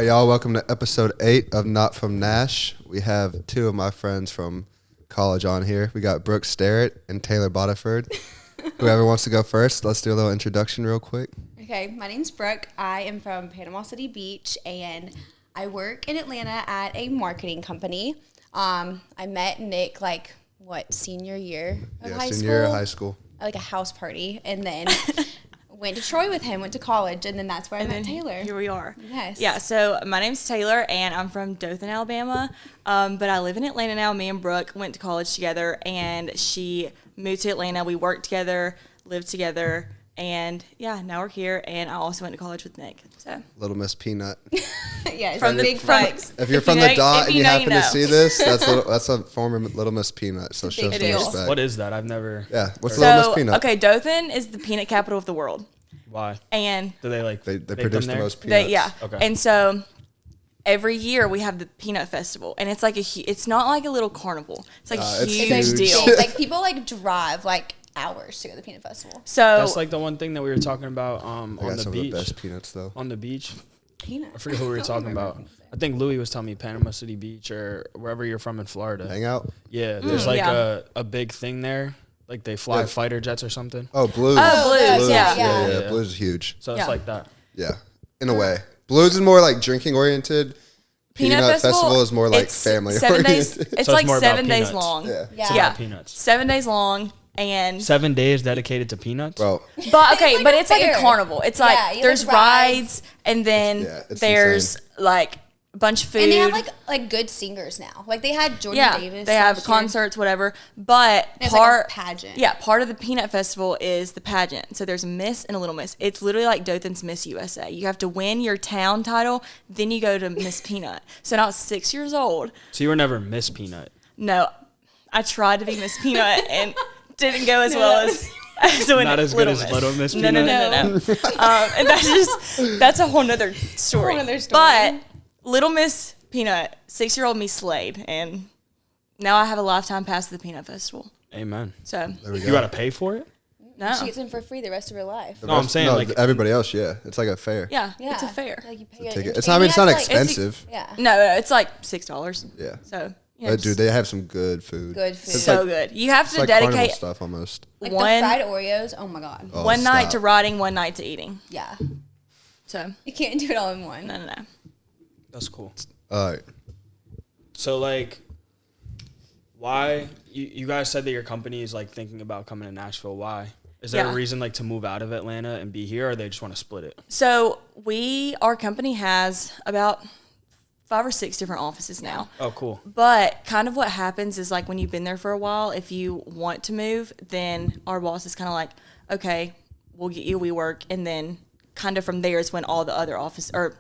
y'all. Welcome to episode 8 of Not From Nash. We have two of my friends from college on here. We got Brooke Sterrett and Taylor Boddiford. Whoever wants to go first, let's do a little introduction real quick. Okay, my name's Brooke. I am from Panama City Beach, and I work in Atlanta at a marketing company. I met Nick, senior year of high school? Senior year of high school. At, like, a house party, and then went to Troy with him, went to college, and then that's where I met Taylor. Here we are. Yes. Yeah, so my name's Taylor, and I'm from Dothan, Alabama, but I live in Atlanta now. Me and Brooke went to college together, and she moved to Atlanta. We worked together, lived together, and, yeah, now we're here, and I also went to college with Nick. So Little Miss Peanut. Yes, From the- big from- flex. If you're If from you the know- dot if and you you know, happen you to know. see this, that's a former Little Miss Peanut. So show big some deal. respect. What is that? I've never. Yeah, what's Little Miss So, Peanut? okay, Dothan is the peanut capital of the world, Why? and Do they like? They make produce them the there? most peanuts. yeah. Okay. And so every year we have the peanut festival, and it's like it's not like a little carnival. It's like a It's huge huge. deal. Like, people, drive, hours to go to the peanut festival. So That's like the one thing that we were talking about I on got the some beach. of the best peanuts though. On the beach, Peanut. I forget who we were talking about. I think Louis was telling me Panama City Beach or wherever you're from in Florida. Hang out. Yeah, there's like yeah. a big thing there. Like they fly Yeah. fighter jets or something. Oh, Blues. Oh, Blues, yeah. Yeah. Blues is huge. So it's Yeah. like that. Yeah, in a way. Blues is more like drinking oriented. Peanut Festival is more like it's family 7 days. oriented. It's So it's like more about 7 days peanuts. long. Yeah. Yeah. It's Yeah. about peanuts. 7 days long, and 7 days dedicated to peanuts. Bro, but okay, like but a it's like a fair. carnival. It's like Yeah, you there's have rides. rides, and then Yeah, it's there's insane. like a bunch of food. And they have, like good singers now. Like, they had Jordan yeah, Davis. they have last year. concerts, whatever. But And it's like a part pageant. Yeah, part of the peanut festival is the pageant. So there's a Miss and a Little Miss. It's literally like Dothan's Miss USA. You have to win your town title, then you go to Miss Peanut. So now I was 6 years old. So you were never Miss Peanut. No, I tried to be Miss Peanut and didn't go as well as when Not as good Little as Miss. Little Miss No, Peanut. no. And that's a whole nother story. Whole nother story. But Little Miss Peanut, 6-year-old me slayed, and now I have a lifetime pass to the Peanut Festival. Amen. So there we go. You gotta pay for it. no, She gets in for free the rest of her life. No, I'm saying like everybody else. Yeah, it's like a fair. yeah, Yeah. it's a fair. Like, you pay Ticket. It's not. I mean, it's not expensive. Yeah. No, it's like $6. Yeah. So But dude, they have some good food. Good food. It's so like, good. You have it's to like carnival dedicate stuff almost. Like, one the fried Oreos. Oh, my God. Oh, one night stop. to riding, one night to eating. Yeah. So You can't do it all in one. no. that's cool. All right. So like, why you guys said that your company is like thinking about coming to Nashville? Why? Is there Yeah. a reason like to move out of Atlanta and be here, or they just want to split it? So our company has about 5 or 6 different offices now. Oh, cool. But kind of what happens is like when you've been there for a while, if you want to move, then our boss is kind of like, okay, we'll get you WeWork, and then kind of from there is when all the other office or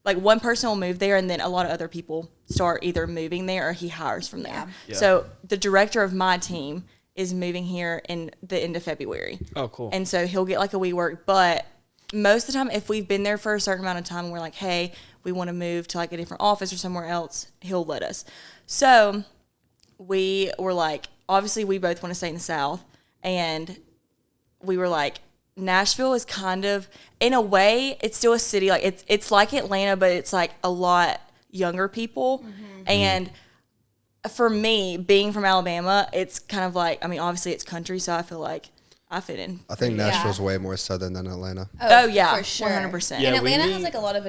like one person will move there, and then a lot of other people start either moving there or he hires from there. Yeah. So the director of my team is moving here in the end of February. Oh, cool. And so he'll get like a WeWork, but most of the time, if we've been there for a certain amount of time and we're like, hey, we want to move to like a different office or somewhere else, he'll let us. So we were like, obviously we both want to stay in the South, and we were like, Nashville is kind of, in a way, it's still a city. Like it's like Atlanta, but it's like a lot younger people. And for me, being from Alabama, it's kind of like, I mean, obviously it's country, so I feel like I fit in. I think Nashville's way more southern than Atlanta. Oh, yeah, For sure. 100%. Yeah, And Atlanta we- has, like, a lot of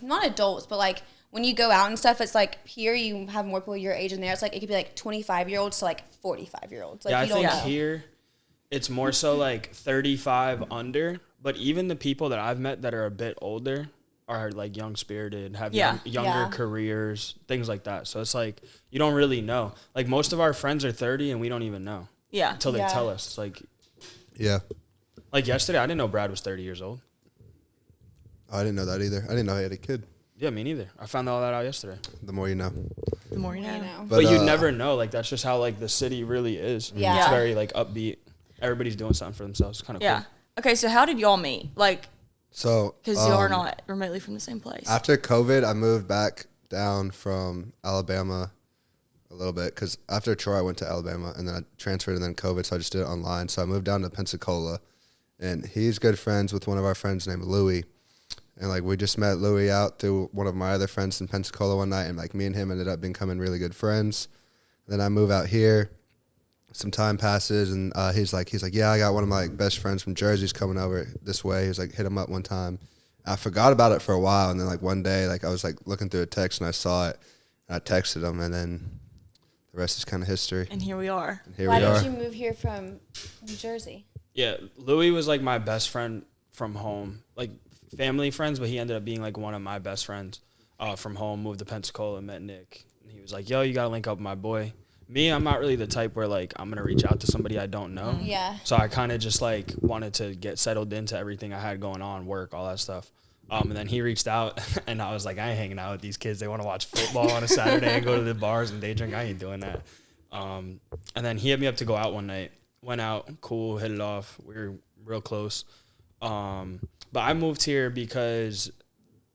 not adults, but, like, when you go out and stuff, it's like here you have more people your age, and there it's like it could be like 25-year-olds to like 45-year-olds. Like, Yeah, I you don't think know. here it's more so like 35 under, but even the people that I've met that are a bit older are like young spirited, have Yeah. younger Yeah. careers, things like that. So it's like you don't really know. Like most of our friends are 30 and we don't even know Yeah. until they Yeah. tell us. It's Yeah. like yesterday, I didn't know Brad was 30 years old. I didn't know that either. I didn't know he had a kid. Yeah, me neither. I found all that out yesterday. The more you know. The more you know. You know. But you never know. Like that's just how like the city really is. Yeah. It's very like upbeat. Everybody's doing something for themselves. It's kind of Yeah. cool. Okay, so how did y'all meet? Like, So because you are not remotely from the same place. after COVID, I moved back down from Alabama a little bit because after Troy, I went to Alabama and then I transferred, and then COVID, so I just did it online. So I moved down to Pensacola, and he's good friends with one of our friends named Louis, And like we just met Louis out through one of my other friends in Pensacola one night, and like me and him ended up becoming really good friends. Then I move out here. Some time passes, and he's like, yeah, I got one of my best friends from Jersey's coming over this way. He's like, hit him up one time. I forgot about it for a while, and then like one day, like I was like looking through a text and I saw it, and I texted him, and then the rest is kind of history. And here we are. And here Why we are. did you move here from New Jersey? Yeah, Louis was like my best friend from home, like family friends, but he ended up being like one of my best friends from home. Moved to Pensacola, met Nick, and he was like, "Yo, you gotta link up with my boy." Me, I'm not really the type where like I'm gonna reach out to somebody I don't know. Yeah. So I kind of just like wanted to get settled into everything I had going on, work, all that stuff. And then he reached out, and I was like, I ain't hanging out with these kids. They want to watch football on a Saturday and go to the bars and day drink. I ain't doing that. And then he hit me up to go out one night. Went out, cool, hit it off. We were real close. But I moved here because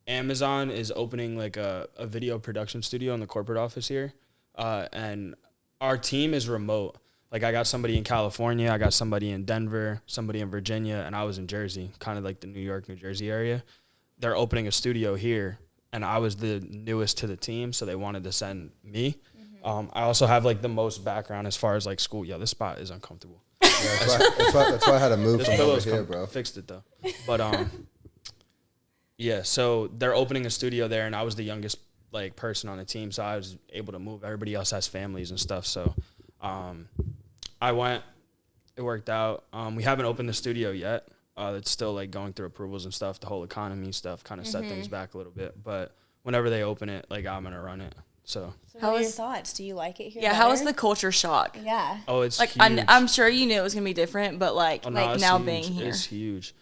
Amazon is opening like a video production studio in the corporate office here. And our team is remote. Like I got somebody in California, I got somebody in Denver, somebody in Virginia, and I was in Jersey, kind of like the New York, New Jersey area. They're opening a studio here, and I was the newest to the team, so they wanted to send me. I also have like the most background as far as like school. Yeah, this spot is uncomfortable. Yeah, that's why I had to move This from over pillow's here, bro. fixed it though. But yeah, so they're opening a studio there, and I was the youngest like person on the team, so I was able to move. Everybody else has families and stuff, so I went. It worked out. We haven't opened the studio yet. It's still like going through approvals and stuff. The whole economy stuff kind of set things back a little bit, but whenever they open it, like I'm gonna run it. So How are your thoughts? Do you like it here? Yeah, how was the culture shock? Yeah. oh, it's Like huge. I'm sure you knew it was gonna be different, but like Oh, no, like it's now huge. being here. It's huge.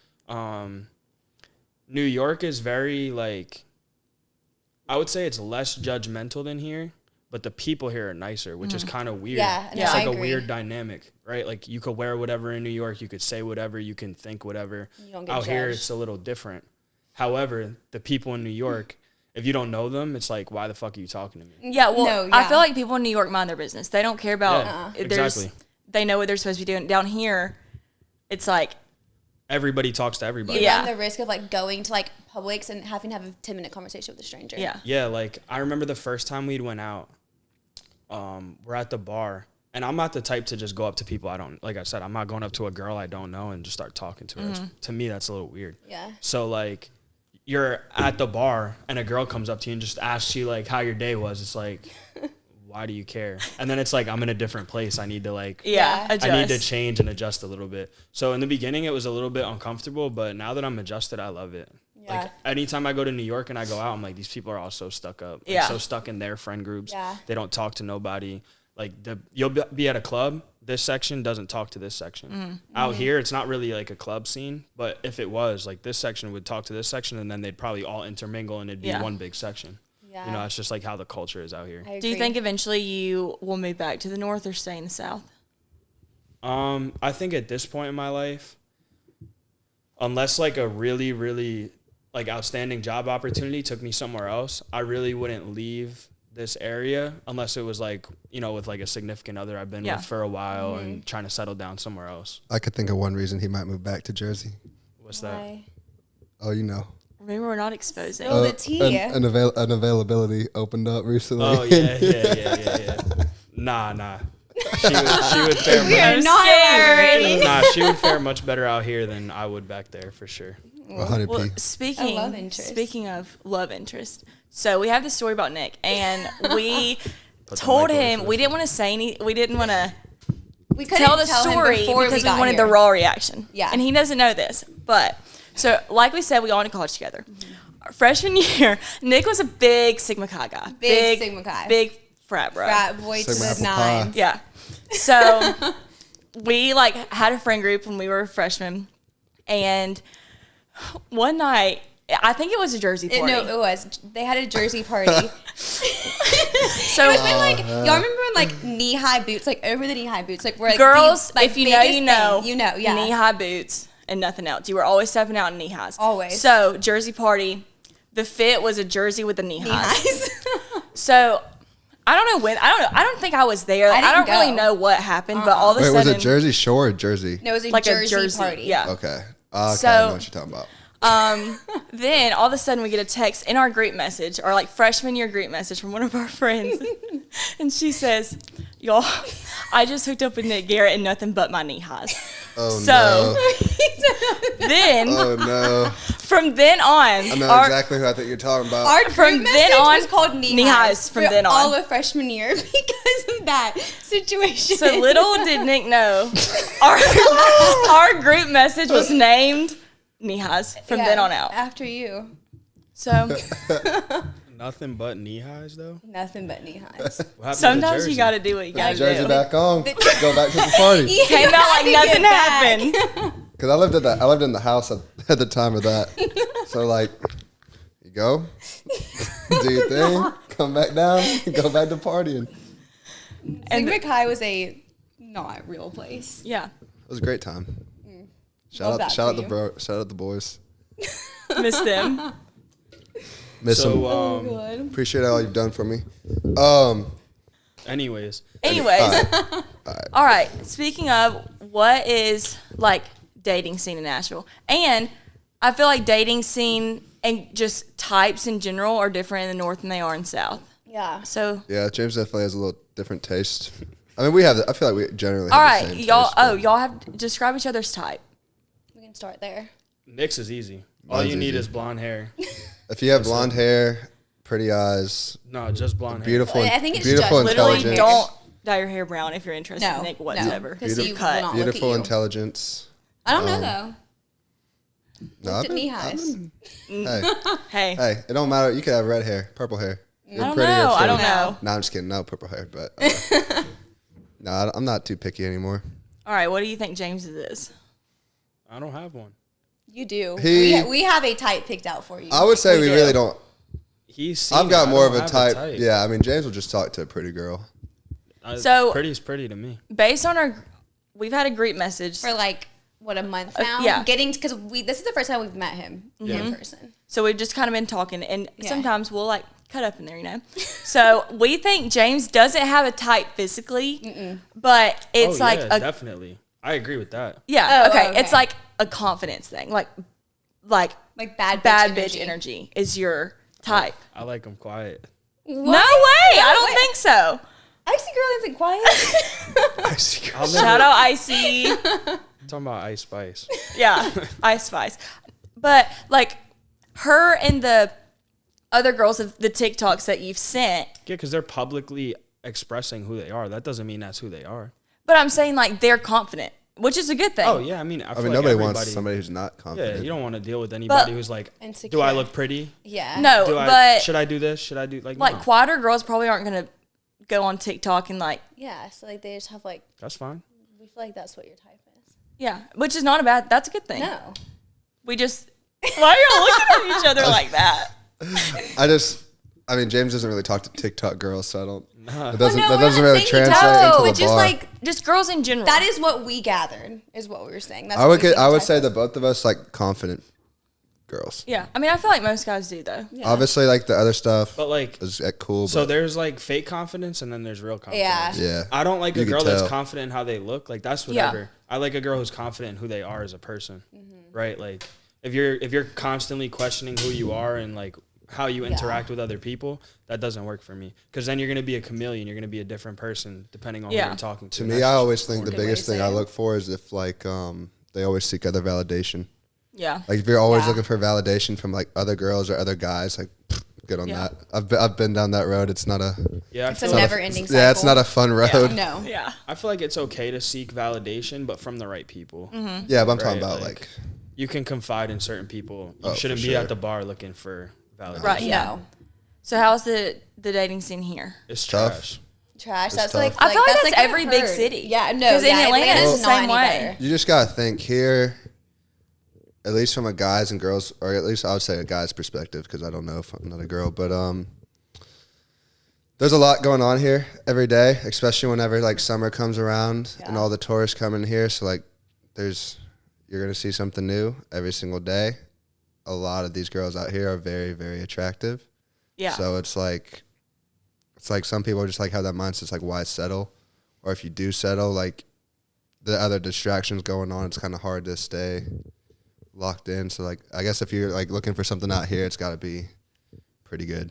New York is very like, I would say it's less judgmental than here, but the people here are nicer, which is kind of weird. Yeah, no, It's I like a agree. weird dynamic, right? Like you could wear whatever in New York, you could say whatever, you can think whatever. You don't get Out here, judged. it's a little different. However, the people in New York, if you don't know them, it's like, why the fuck are you talking to me? Yeah, well, No, I yeah. feel like people in New York mind their business. They don't care about Yeah, there's exactly. they know what they're supposed to be doing. Down here, it's like Everybody talks to everybody. You Yeah. run the risk of like going to like Publix and having to have a 10-minute conversation with a stranger. yeah. Yeah, like I remember the first time we'd went out, we're at the bar, and I'm not the type to just go up to people I don't, like I said, I'm not going up to a girl I don't know and just start talking to her. To me, that's a little weird. Yeah. So like, you're at the bar and a girl comes up to you and just asks you like how your day was. It's like, why do you care? And then it's like, I'm in a different place. I need to like, Yeah, Yeah. adjust. I need to change and adjust a little bit. So in the beginning, it was a little bit uncomfortable, but now that I'm adjusted, I love it. Yeah. Like anytime I go to New York and I go out, I'm like, these people are all so stuck up. Like, Yeah. so stuck in their friend groups. Yeah. They don't talk to nobody. Like you'll be at a club. This section doesn't talk to this section. Mm-hmm. Out here, it's not really like a club scene, but if it was, like this section would talk to this section, and then they'd probably all intermingle, and it'd be Yeah. one big section. Yeah. You know, it's just like how the culture is out here. I Do you agree. think eventually you will move back to the north or stay in the south? I think at this point in my life, unless like a really, really like outstanding job opportunity took me somewhere else, I really wouldn't leave this area unless it was like, you know, with like a significant other I've been Yeah. with for a while and trying to settle down somewhere else. I could think of one reason he might move back to Jersey. What's that? Why? Oh, you know. Remember, we're not exposing. Oh, the tea. An availability opened up recently. Oh yeah. Nah. She would fare We are much, not already. she would fare much better out here than I would back there for sure. 100p. Well, A love interest. speaking of love interest, so we have this story about Nick, and we Put the told mic away him for we this didn't want to say any. We didn't want to We couldn't tell the him story before because we got wanted here. the raw reaction. Yeah. And he doesn't know this. But so like we said, we all went to college together. Our freshman year, Nick was a big Sigma Chi guy. Big Sigma Chi. Big frat bro. Frat boy to Sigma the apple pie. nine. Yeah. So we like had a friend group when we were freshmen, and one night I think it was a Jersey party. No, it was. They had a Jersey party. So It was when, like, y'all remember when, like, knee-high boots, like, over the knee-high boots, like, were, like, girls, the, like, if you know, biggest you know. thing. You know, yeah. Knee high boots and nothing else. You were always stepping out in knee highs. Always. So Jersey party, the fit was a jersey with the knee highs. Knee-highs. So I don't know when. I don't think I was there. Like, I didn't don't really go. know what happened, but all of a Wait, was sudden, it Jersey Shore or Jersey? No, it was a like Jersey a jersey party. Yeah. Okay. Okay, So- I know what you're talking about. Then all of a sudden we get a text in our group message, or like freshman year group message from one of our friends. And she says, y'all, I just hooked up with Nick Garrett and nothing but my knee highs. Oh So then, no! Oh no! from then on, I know exactly who I think you're talking about. Our From group then message on, was called knee knee highs from for then on. all of freshman year because of that situation. so little did Nick know, our group message was named knee highs from Yeah, then on out. After you, So Nothing but knee highs though. nothing but knee highs. What happened to sometimes Jersey? you got to do what you got to Jersey do. back on. Go back to the party. Came out like nothing Get back. happened. Because I lived in the house at the time of that. So like, you go, do your thing, come back down, go back to partying. And Sigma Chi was a not real place. Yeah, It was a great time. Love that Shout out for the you. shout out the boys. miss them. Miss them. So Good. Appreciate all you've done for me. anyways, Anyways, all right. Speaking of, what is like dating scene in Nashville? And I feel like dating scene and just types in general are different in the North than they are in South. Yeah. So, Yeah, James definitely has a little different taste. I mean, I feel like we generally all have the right, same y'all. taste, but- Oh, y'all have describe each other's type. We can start there. Nick's is easy. All Mine's you need easy. is blonde hair. If you have blonde hair, pretty eyes, No, just blonde hair. beautiful, I think it's beautiful just Literally, intelligence, don't dye your hair brown if you're interested No, in Nick no, whatsoever. because he will Cut. not look at beautiful you. intelligence. I don't know though. No, Looked I've at been- knee I've highs. been- Hey, hey, it don't matter. You could have red hair, purple hair. You're I don't prettier know. I for- don't know. No, I'm just kidding. No purple hair, but no, I'm not too picky anymore. All right, what do you think James's is? I don't have one. You do. He- we have a type picked out for you. I would say we do. really don't. He's seen I've got it. I more of don't a have type. Yeah, I mean, James will just talk to a pretty girl. So- pretty's pretty to me. Based on we've had a group message. for like what, a month now. yeah. Getting because this is the first time we've met him Mm-hmm. in person. So we've just kind of been talking, and Yeah. sometimes we'll like cut up in there, you know. So we think James doesn't have a type physically, but it's Oh, like yeah, a definitely. I agree with that. yeah. Oh, Okay. okay. It's like a confidence thing, like Like bad bitch energy is your type. I like him quiet. No way! I don't think so. Icy girl isn't quiet. I'll never, Shout out Icy. talking about Ice Spice. Yeah, Ice Spice. But like her and the other girls of the TikToks that you've sent. Yeah, because they're publicly expressing who they are. That doesn't mean that's who they are. But I'm saying like they're confident, which is a good thing. Oh yeah, I mean, I I feel mean, like nobody everybody, wants somebody who's not Yeah, confident. you don't want to deal with anybody But- who's like, Insecure. do I look pretty? Yeah. No, Do I? but Should I do this? Should I do like? like no. quieter girls probably aren't gonna go on TikTok and like Yeah. So like they just have like That's fine. we feel like that's what your type is. yeah, which is not a bad. That's a good thing. No. We just why are y'all looking at each other like that? I mean, James doesn't really talk to TikTok girls, so I don't. Nah. That doesn't, no, that we're doesn't not really saying he translate does, into but the just bar. like Just girls in general. that is what we gathered. Is what we were saying. That's I would what we think I would type say is. that both of us like confident girls. yeah. I mean, I feel like most guys do though. Yeah. Obviously, like the other stuff But like, is cool. so but there's like fake confidence and then there's real confidence. Yeah. yeah, I don't like You a can girl that's tell. confident in how they look. Like that's Yeah. whatever. I like a girl who's confident in who they are as a person. Mm-hmm. Right? Like if you're constantly questioning who you are and like how you interact with other people, that doesn't work for me. Because then you're gonna be a chameleon. You're gonna be a different person depending on Yeah. who you're talking to. To And me, that's I just always think the good way biggest to thing say I it. look for is if like they always seek other validation. Yeah. Like if you're always Yeah. looking for validation from like other girls or other guys, like good on Yeah. that. I've been down that road. It's not a yeah. I It's a feel like, never-ending cycle. yeah, it's not a fun road. No. Yeah. I feel like it's okay to seek validation, but from the right people. Mm-hmm. Yeah, but I'm talking Right, about like- like You can confide in certain people. You Oh, shouldn't for be sure. at the bar looking for validation. Right. Yeah. No. So how's the dating scene here? It's Tough. trash. Trash. It's That's tough. like I feel like that's gonna every big hurt. city. Yeah, no, 'Cause in yeah, Atlanta, Atlanta's it's the not same any way. better. you just gotta think here. At least from a guys and girls, or at least I would say a guy's perspective, because I don't know if I'm not a girl, but there's a lot going on here every day, especially whenever like summer comes around and Yeah. all the tourists come in here. So like, you're gonna see something new every single day. A lot of these girls out here are very, very attractive. Yeah. So it's like some people are just like have that mindset. It's like, why settle? Or if you do settle, like the other distractions going on, it's kind of hard to stay locked in. So like, I guess if you're like looking for something out here, it's got to be pretty good.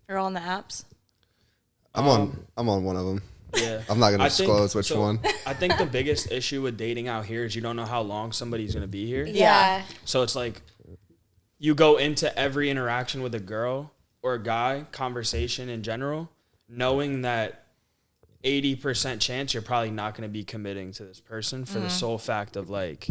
Or on the apps. I'm on one of them. Yeah. I'm not gonna I think- disclose which so one. I think the biggest issue with dating out here is you don't know how long somebody's gonna be here. Yeah. So it's like you go into every interaction with a girl or a guy, conversation in general, knowing that 80% chance you're probably not going to be committing to this person for the sole fact of like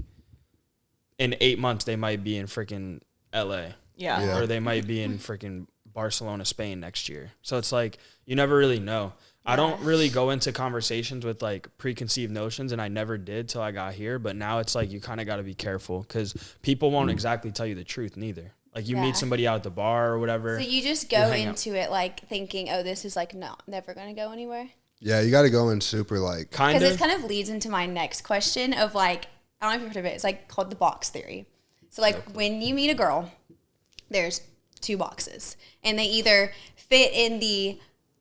in 8 months they might be in freaking LA. Yeah. Yeah. Or they might be in freaking Barcelona, Spain next year. So it's like you never really know. I don't really go into conversations with like preconceived notions, and I never did till I got here. But now it's like you kind of got to be careful because people won't exactly tell you the truth neither. Like you Yeah. meet somebody out at the bar or whatever. So you just go hang out. into it like thinking, oh, this is like never gonna go anywhere. Yeah, you got to go in super like. Kind Because of. this kind of leads into my next question of like, I don't know if you've heard of it. It's like called the box theory. So like when you meet a girl, there's 2 boxes, and they either fit in the,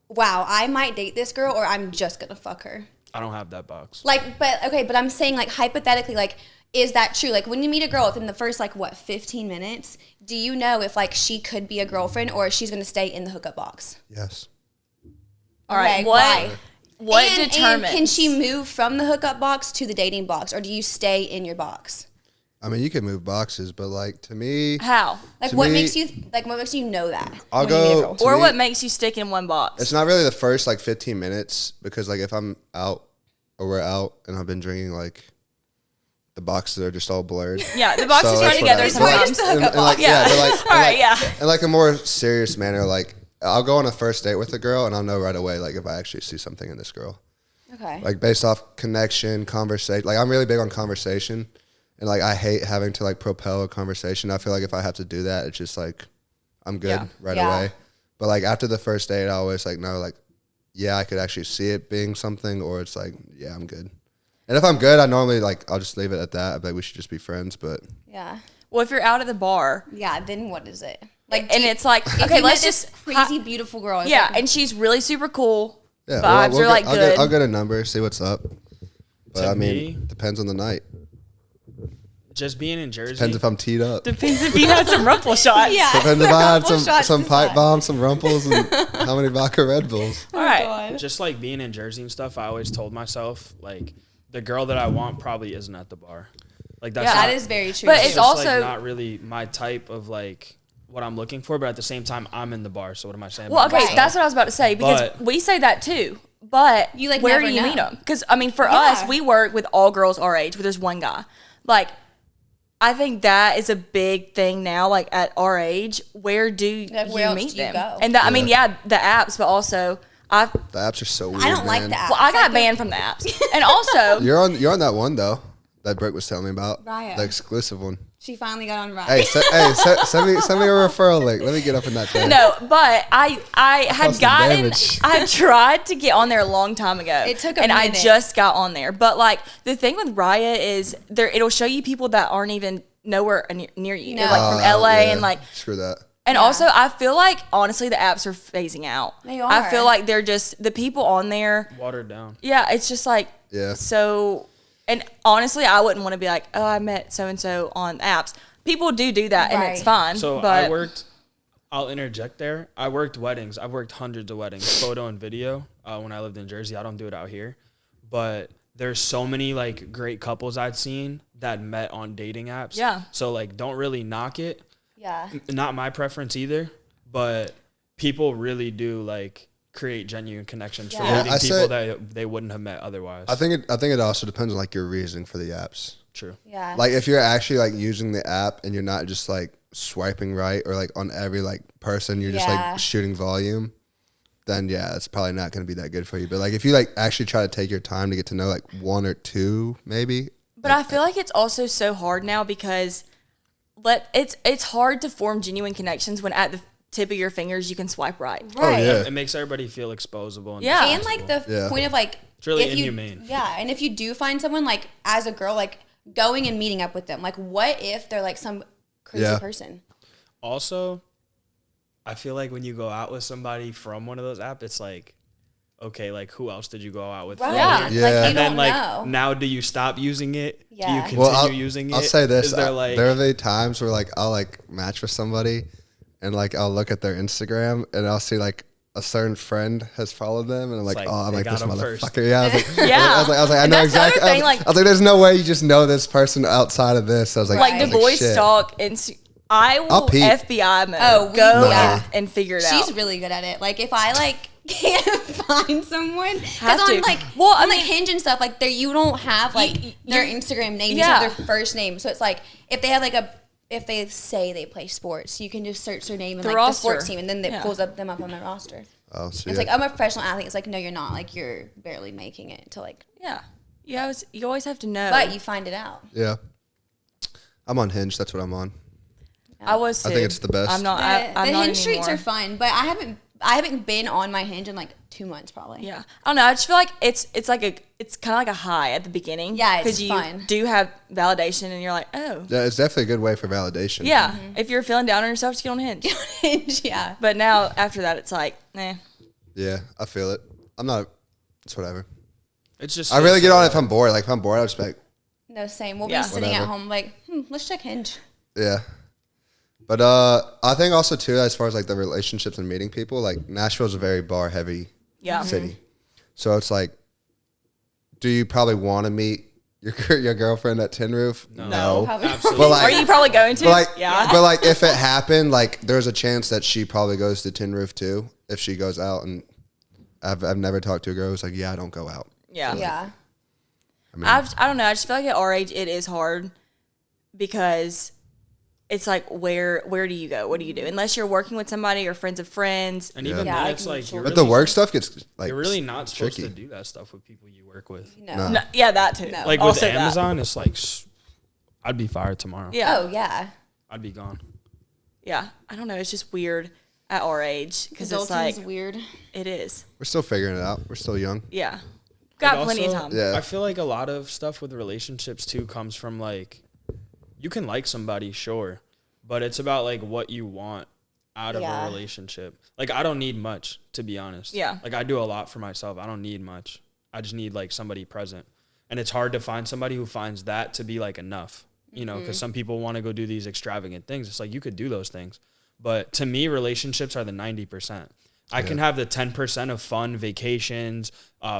wow, I might date this girl, or I'm just gonna fuck her. I don't have that box. Like, but okay, but I'm saying like hypothetically, like, is that true? Like when you meet a girl within the first like what 15 minutes, do you know if like she could be a girlfriend or if she's gonna stay in the hookup box? Yes. All right. Okay, What why? what And determines? can she move from the hookup box to the dating box, or do you stay in your box? I mean, you can move boxes, but like to me, How? Like To what me- makes you know that? I'll when you meet a go- girl? To Or me- what makes you stick in one box? it's not really the first like 15 minutes because like if I'm out or we're out and I've been drinking, like the boxes are just all blurred. Yeah, the boxes So run that's what together happens. sometimes. the hookup And, like, box. Yeah. but, like, All right, and, like, yeah. in like a more serious manner, like I'll go on a first date with a girl and I'll know right away like if I actually see something in this girl. Okay. Like based off connection, conversation. Like I'm really big on conversation, and like I hate having to like propel a conversation. I feel like if I have to do that, it's just like I'm good Yeah. right Yeah. away. But like after the first date, I always like know like yeah, I could actually see it being something, or it's like yeah, I'm good. And if I'm good, I normally like I'll just leave it at that. I'd be like we should just be friends. But Yeah. Well, if you're out at the bar Yeah. Then what is it? Like, and it's like, if okay, you let's met this just crazy beautiful girl. It's yeah, like, and she's really super cool. yeah, Vibes are like I'll good. I'll get a number, see what's up. But To I mean, me- depends on the night. Just being in Jersey. Depends if I'm teed up. Depends if you had some rumple shots. yeah. Depends if I had Couple shots some to pipe side. bombs, some rumples, and how many vodka Red Bulls. All right. just like being in Jersey and stuff, I always told myself like the girl that I want probably isn't at the bar. Like that's Yeah. not, That is very true. But too. it's just also- like not really my type of like what I'm looking for. But at the same time, I'm in the bar. So what am I saying? Well, about okay, myself? that's what I was about to say because But- we say that too. But You, like, where never do you know. meet them? Because I mean, for Yeah. us, we work with all girls our age, but there's one guy. Like, I think that is a big thing now. Like at our age, where do Like, you where else meet do you them? go? And that, I mean, Yeah. yeah, the apps, but also I The apps are so weird. I don't like man. that. well, I got banned from the apps, and also You're on that one though that Brooke was telling me about. Raya. The exclusive one. She finally got on right. Hey, send me a referral link. Let me get up in that thing. no, but I had some gotten damage. I had tried to get on there a long time ago. It took a and I minute. just got on there. But like the thing with Raya is there it'll show you people that aren't even nowhere near you. No. They're like from Oh, LA yeah, and like screw that. and Yeah. also I feel like honestly the apps are phasing out. They I are. feel like they're just the people on there. watered down. Yeah, it's just like Yeah. so and honestly I wouldn't want to be like, "Oh, I met so and so on apps." People do that and it's Right. fine. So but I worked. I'll interject there. I worked weddings. I've worked hundreds of weddings, photo and video. When I lived in Jersey, I don't do it out here, but there's so many like great couples I'd seen that met on dating apps. Yeah. So like, don't really knock it. Yeah. Not my preference either, but people really do like create genuine connections for Yeah. meeting I people said- that they wouldn't have met otherwise. I think it also depends on like your reason for the apps. True. Yeah. Like if you're actually like using the app and you're not just like swiping right or like on every like person, you're just Yeah. like shooting volume, then yeah, it's probably not going to be that good for you. But like if you like actually try to take your time to get to know like one or two, maybe. But I feel like it's also so hard now because it's hard to form genuine connections when at the tip of your fingers you can swipe right. right. Oh yeah. It makes everybody feel exposable. And Yeah. And like the Yeah. point of like It's really if you- inhumane. Yeah, and if you do find someone like as a girl, like going and meeting up with them, like what if they're like some crazy Yeah. person? Also, I feel like when you go out with somebody from one of those apps, it's like okay, like who else did you go out with? Right. Yeah. Like, Yeah. you And And then don't like know. now, do you stop using it? Do Yeah. you continue Well, using it? I'll say this: Is there like there have been times where like I'll like match with somebody, and like I'll look at their Instagram and I'll see like a certain friend has followed them, and I'm like, like, oh, I'm they like got this 'em first. motherfucker. Yeah, I was like, Yeah. I was like, I And know that's the other exactly. thing, I was like, there's no way you just know this person outside of this. I was like, Like I the was like, boys shit. stalk and I will I'll peep. FBI mode. Oh, go yeah. and figure it She's out. really good at it. Like if I like can't find someone because Have on to. like Well, I on like mean- Hinge and stuff like there you don't have like their Instagram name. You Yeah. just have their first name. So it's like if they have like if they say they play sports, you can just search their name and The like roster. the sports team, and then it Yeah. pulls them up on their roster. Oh, so It's yeah. like I'm a professional athlete. It's like no, you're not. Like you're barely making it to like, Yeah. You always have to know. but you find it out. yeah. I'm on Hinge. That's what I'm on. I was too. I think it's the best. I'm not. The I'm not Hinge streets anymore. are fun, but I haven't been on my Hinge in like 2 months probably. Yeah, I don't know. I just feel like it's kind of like a high at the beginning. Yeah, it's because you fun. do have validation, and you're like, oh, Yeah, it's definitely a good way for validation. yeah. If you're feeling down on yourself, just get on Hinge. Hinge, yeah. But now after that, it's like, Yeah, I feel it. I'm not. It's whatever. it's just I really get on it if I'm bored. Like if I'm bored, I'll just be like, No, same. We'll Yeah. be sitting Whatever. at home like, let's check Hinge. yeah. But I think also too, as far as like the relationships and meeting people, like Nashville's a very bar heavy yeah, city. So it's like, do you probably want to meet your girlfriend at Tin Roof? No. Probably. absolutely. But like, Are you probably going to? but like, yeah. but like, if it happened, like, there's a chance that she probably goes to Tin Roof too. If she goes out, and I've never talked to a girl who's like, yeah, I don't go out. Yeah. Yeah. I mean, I don't know. I just feel like at our age, it is hard because it's like, where do you go? What do you do? Unless you're working with somebody or friends of friends. and even Yeah, then, like it's like mutual. you're but really, the work stuff gets like you're really not supposed tricky. to do that stuff with people you work with. No. No, yeah, that too. No. Like Also with that. Amazon, it's like I'd be fired tomorrow. Yeah. Oh, yeah. I'd be gone. Yeah. I don't know. It's just weird at our age because it's Adulting like, is weird. it is. We're still figuring it out. We're still young. Yeah. Got And plenty of also, time. Yeah. I feel like a lot of stuff with relationships too comes from like you can like somebody, sure, but it's about like what you want out of Yeah. a relationship. Like I don't need much, to be honest. Yeah. Like I do a lot for myself. I don't need much. I just need like somebody present. And it's hard to find somebody who finds that to be like enough, you know, because some people want to go do these extravagant things. It's like you could do those things. But to me, relationships are the 90%. I can have the 10% of fun vacations,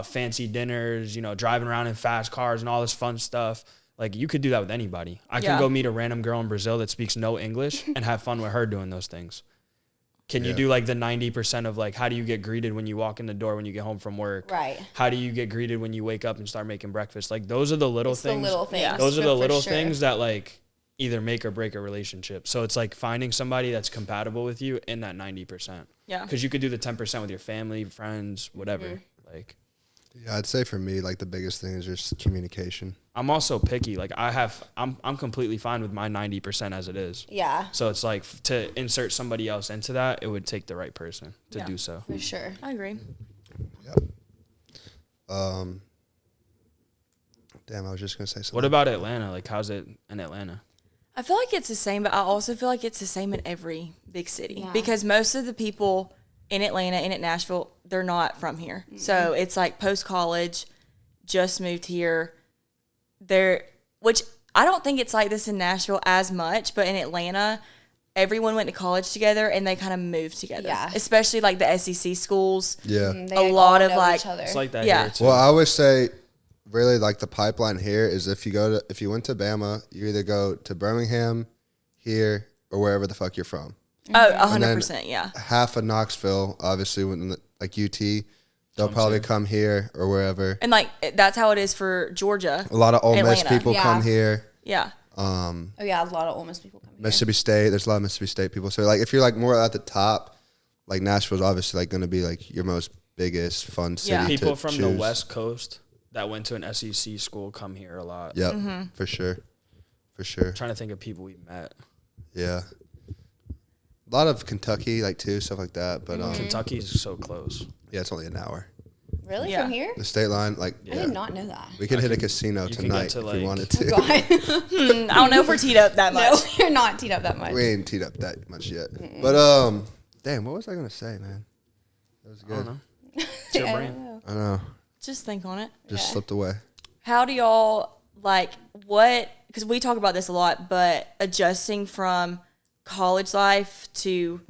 fancy dinners, you know, driving around in fast cars and all this fun stuff. Like you could do that with anybody. I can Yeah. go meet a random girl in Brazil that speaks no English and have fun with her doing those things. Can you Yeah. do like the 90% of like, how do you get greeted when you walk in the door when you get home from work? Right. How do you get greeted when you wake up and start making breakfast? Like those are the little It's things. the little things. Yeah. Those are for- the for little sure. things that like either make or break a relationship. So it's like finding somebody that's compatible with you in that 90%. Yeah. Because you could do the 10% with your family, friends, whatever. Mm-hmm. Like Yeah, I'd say for me, like the biggest thing is just communication. I'm also picky. Like I'm completely fine with my 90% as it is. Yeah, So it's like to insert somebody else into that, it would take the right person to Yeah. do so. for sure. I agree. Damn, I was just gonna say something. What about Atlanta? Like how's it in Atlanta? I feel like it's the same, but I also feel like it's the same in every big city Yeah. because most of the people in Atlanta and at Nashville, they're not from here. So it's like post college, just moved here. Which I don't think it's like this in Nashville as much, but in Atlanta, everyone went to college together and they kind of moved together. Yeah. Especially like the SEC schools. Yeah. They A like, lot all of, know like- each other. It's like that Yeah. here too. Well, I always say, really, like the pipeline here is if you went to Bama, you either go to Birmingham, here, or wherever the fuck you're from. Oh, And then 100%. Yeah. half of Knoxville, obviously, when like UT, they'll probably come here or wherever. And like that's how it is for Georgia. A lot of Ole Miss Atlanta. people Yeah. come here. Yeah. Oh yeah, a lot of Ole Miss people come here. Mississippi State, there's a lot of Mississippi State people. So like if you're like more at the top, like Nashville's obviously like going to be like your most biggest fun city. Yeah. to People from the choose. West Coast that went to an SEC school come here a lot. Yep, for sure, for sure. Trying to think of people we met. Yeah, a lot of Kentucky like too, stuff like that. But Kentucky's so close. yeah, it's only an hour. Really Yeah. from here? The state line, like I did not know that. we could hit a casino you can tonight get to, if like- we wanted to. God, I don't know if we're teed up that much. no, you're not teed up that much. We ain't teed up that much yet. But damn, what was I gonna say, man? That was I don't good. know. It's your I brain. don't know. I know. Just think on it. Just Yeah. slipped away. How do y'all like what? Because we talk about this a lot, but adjusting from college life to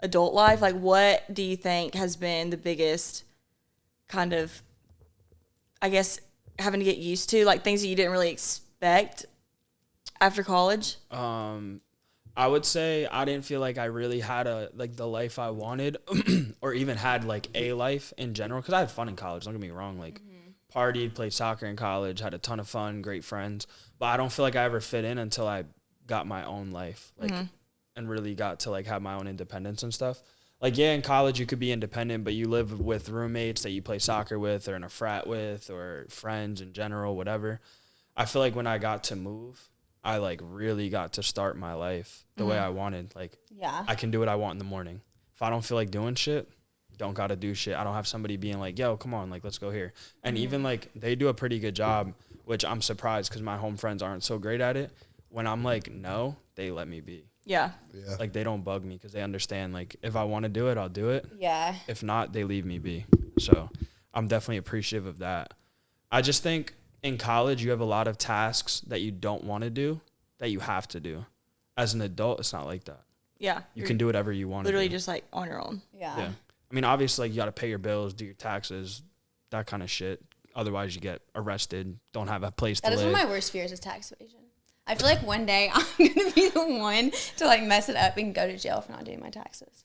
adult life, like what do you think has been the biggest kind of, I guess, having to get used to, like things that you didn't really expect after college? I would say I didn't feel like I really had the life I wanted or even had like a life in general, because I had fun in college, don't get me wrong, like partied, played soccer in college, had a ton of fun, great friends, but I don't feel like I ever fit in until I got my own life, like and really got to like have my own independence and stuff. Like, yeah, in college you could be independent, but you live with roommates that you play soccer with or in a frat with or friends in general, whatever. I feel like when I got to move, I like really got to start my life the way I wanted. Like, Yeah. I can do what I want in the morning. If I don't feel like doing shit, don't gotta do shit. I don't have somebody being like, yo, come on, like, let's go here. And even like they do a pretty good job, which I'm surprised because my home friends aren't so great at it. When I'm like, no, they let me be. Yeah. Yeah. Like, they don't bug me because they understand, like, if I want to do it, I'll do it. Yeah. If not, they leave me be. So I'm definitely appreciative of that. I just think in college, you have a lot of tasks that you don't want to do that you have to do. As an adult, it's not like that. Yeah. You can do whatever you want to do. literally just like on your own. Yeah. Yeah. I mean, obviously, like, you got to pay your bills, do your taxes, that kind of shit. Otherwise, you get arrested, don't have a place That to is live. one of my worst fears is tax evasion. I feel like one day I'm gonna be the one to like mess it up and go to jail for not doing my taxes.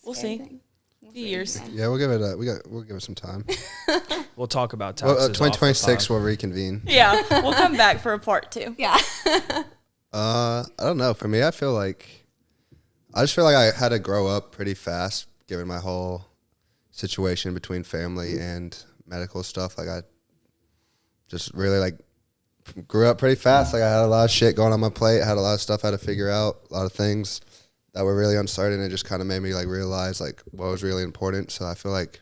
We'll Scary see. thing. We'll Few see. years. Yeah, we'll give it we'll give it some time. We'll talk about Well, taxes. 2026 off we'll reconvene. Yeah. We'll come back for a part 2. Yeah. I don't know. For me, I just feel like I had to grow up pretty fast, given my whole situation between family and medical stuff. Like, I just really like grew up pretty fast. Like, I had a lot of shit going on my plate. I had a lot of stuff I had to figure out, a lot of things that were really uncertain. It just kind of made me like realize like what was really important. So I feel like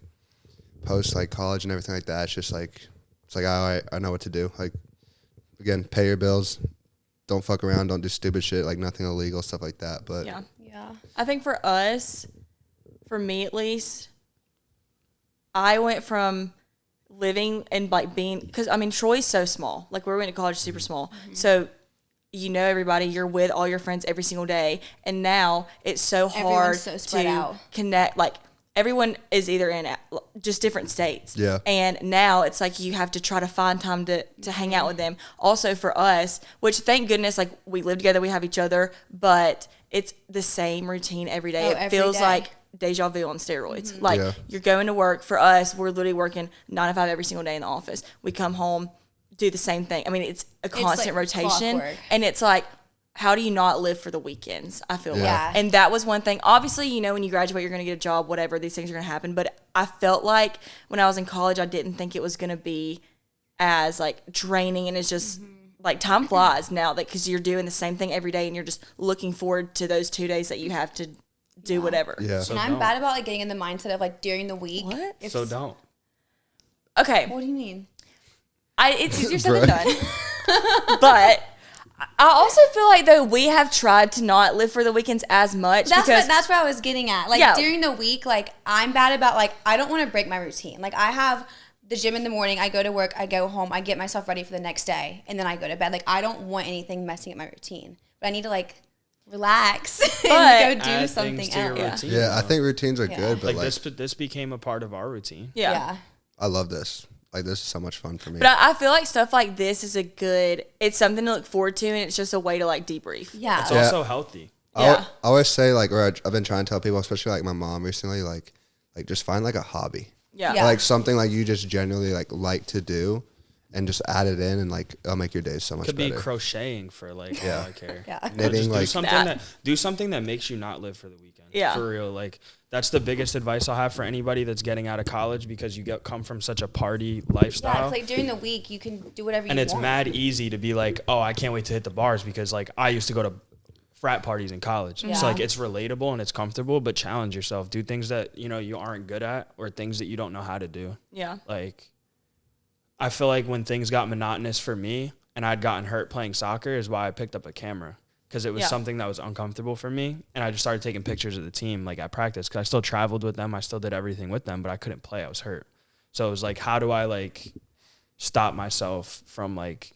post like college and everything like that, it's just like, it's like I know what to do. Like, again, pay your bills. Don't fuck around. Don't do stupid shit, like nothing illegal, stuff like that. But Yeah. Yeah. I think for us, for me at least, I went from living and like being, because I mean, Troy's so small. Like, where we went to college, super small. So, you know everybody, you're with all your friends every single day. And now it's so hard Everyone's so spread to out. connect. Like, everyone is either in just different states. Yeah. And now it's like you have to try to find time to hang out with them. Also for us, which thank goodness, like, we live together, we have each other, but it's the same routine every day. Oh, It every feels day. like deja vu on steroids. Like, Yeah. you're going to work. For us, we're literally working 9 to 5 every single day in the office. We come home, do the same thing. I mean, it's a constant like rotation. clockwork. And it's like, how do you not live for the weekends? I feel Yeah. like. And that was one thing. Obviously, you know, when you graduate, you're going to get a job, whatever. These things are going to happen. But I felt like when I was in college, I didn't think it was going to be as, like, draining. And it's just, like, time flies now because you're doing the same thing every day and you're just looking forward to those 2 days that you have to do whatever. yeah. And I'm don't. bad about like getting in the mindset of like during the week. What? If, So don't. Okay. What do you mean? It's easier said than Bruh. done. But I also feel like, though, we have tried to not live for the weekends as much. That's what I was getting at. Like Yeah. during the week, like I'm bad about like I don't want to break my routine. Like I have the gym in the morning, I go to work, I go home, I get myself ready for the next day, and then I go to bed. Like I don't want anything messing up my routine. But I need to like relax But- and go do Add something things to your else. routine, Yeah, I though. think routines are Yeah. good, but like, like, this became a part of our routine. yeah. I love this. Like, this is so much fun for me. But I feel like stuff like this is it's something to look forward to, and it's just a way to, like, debrief. Yeah. It's Yeah. also healthy. Yeah. I always say, like, or I've been trying to tell people, especially like my mom recently, like just find like a hobby. Yeah. Yeah. Like something like you just genuinely like to do, and just add it in, and like it'll make your day so much Could be better. crocheting for like all I care. Yeah. But Knitting, just like do something that makes you not live for the weekend. Yeah. For real. Like, that's the biggest advice I'll have for anybody that's getting out of college, because you come from such a party Yeah, lifestyle. it's like during the week you can do whatever you and want. it's mad easy to be like, oh, I can't wait to hit the bars, because like I used to go to frat parties in college. Yeah. So like it's relatable and it's comfortable, but challenge yourself. Do things that, you know, you aren't good at, or things that you don't know how to do. Yeah. Like, I feel like when things got monotonous for me and I'd gotten hurt playing soccer is why I picked up a camera. because it was Yeah. something that was uncomfortable for me. And I just started taking pictures of the team like at practice because I still traveled with them. I still did everything with them, but I couldn't play. I was hurt. So it was like, how do I like stop myself from like,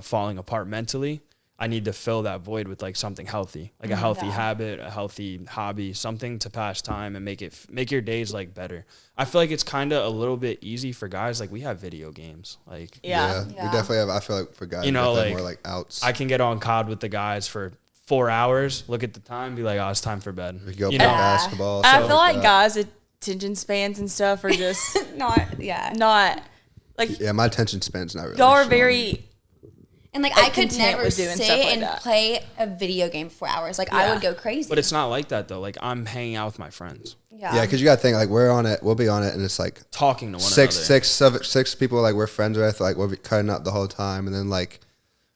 falling apart mentally? I need to fill that void with like something healthy, like a healthy habit, a healthy hobby, something to pass time and make your days like better. I feel like it's kind of a little bit easy for guys. Like we have video games. Like Yeah. We definitely have. I feel like for guys, You know, we definitely like, more like outs. I can get on COD with the guys for 4 hours, look at the time, be like, oh, it's time for bed. we could go You play know? basketball. I stuff feel like that. guys' attention spans and stuff are just Not, yeah. not like Yeah, my attention span's not really. y'all are strong. very. And like Like, I could content never with doing sit stuff like and that. play a video game for hours. Like I Yeah. would go crazy. But it's not like that though. Like I'm hanging out with my friends, yeah. Yeah, because you got to think like we're on it. We'll be on it, and it's like talking to one another. six people like we're friends with. Like we'll be cutting up the whole time, and then like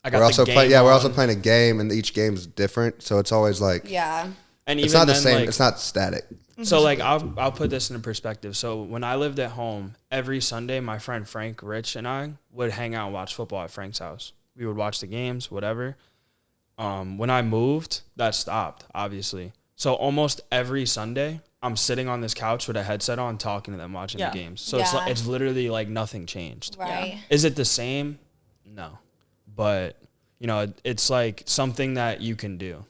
I got we're also the playing. game Yeah, we're also on. playing a game, and each game's different. So it's always like Yeah. And it's even not the then, same. like, It's not static. So like I'll put this in perspective. So when I lived at home, every Sunday my friend Frank Rich and I would hang out and watch football at Frank's house. We would watch the games, whatever. When I moved, that stopped, obviously. So almost every Sunday, I'm sitting on this couch with a headset on, talking to them, watching Yeah. the games. So Yeah. it's literally like nothing changed. Right. Is it the same? No. But, it's like something that you can do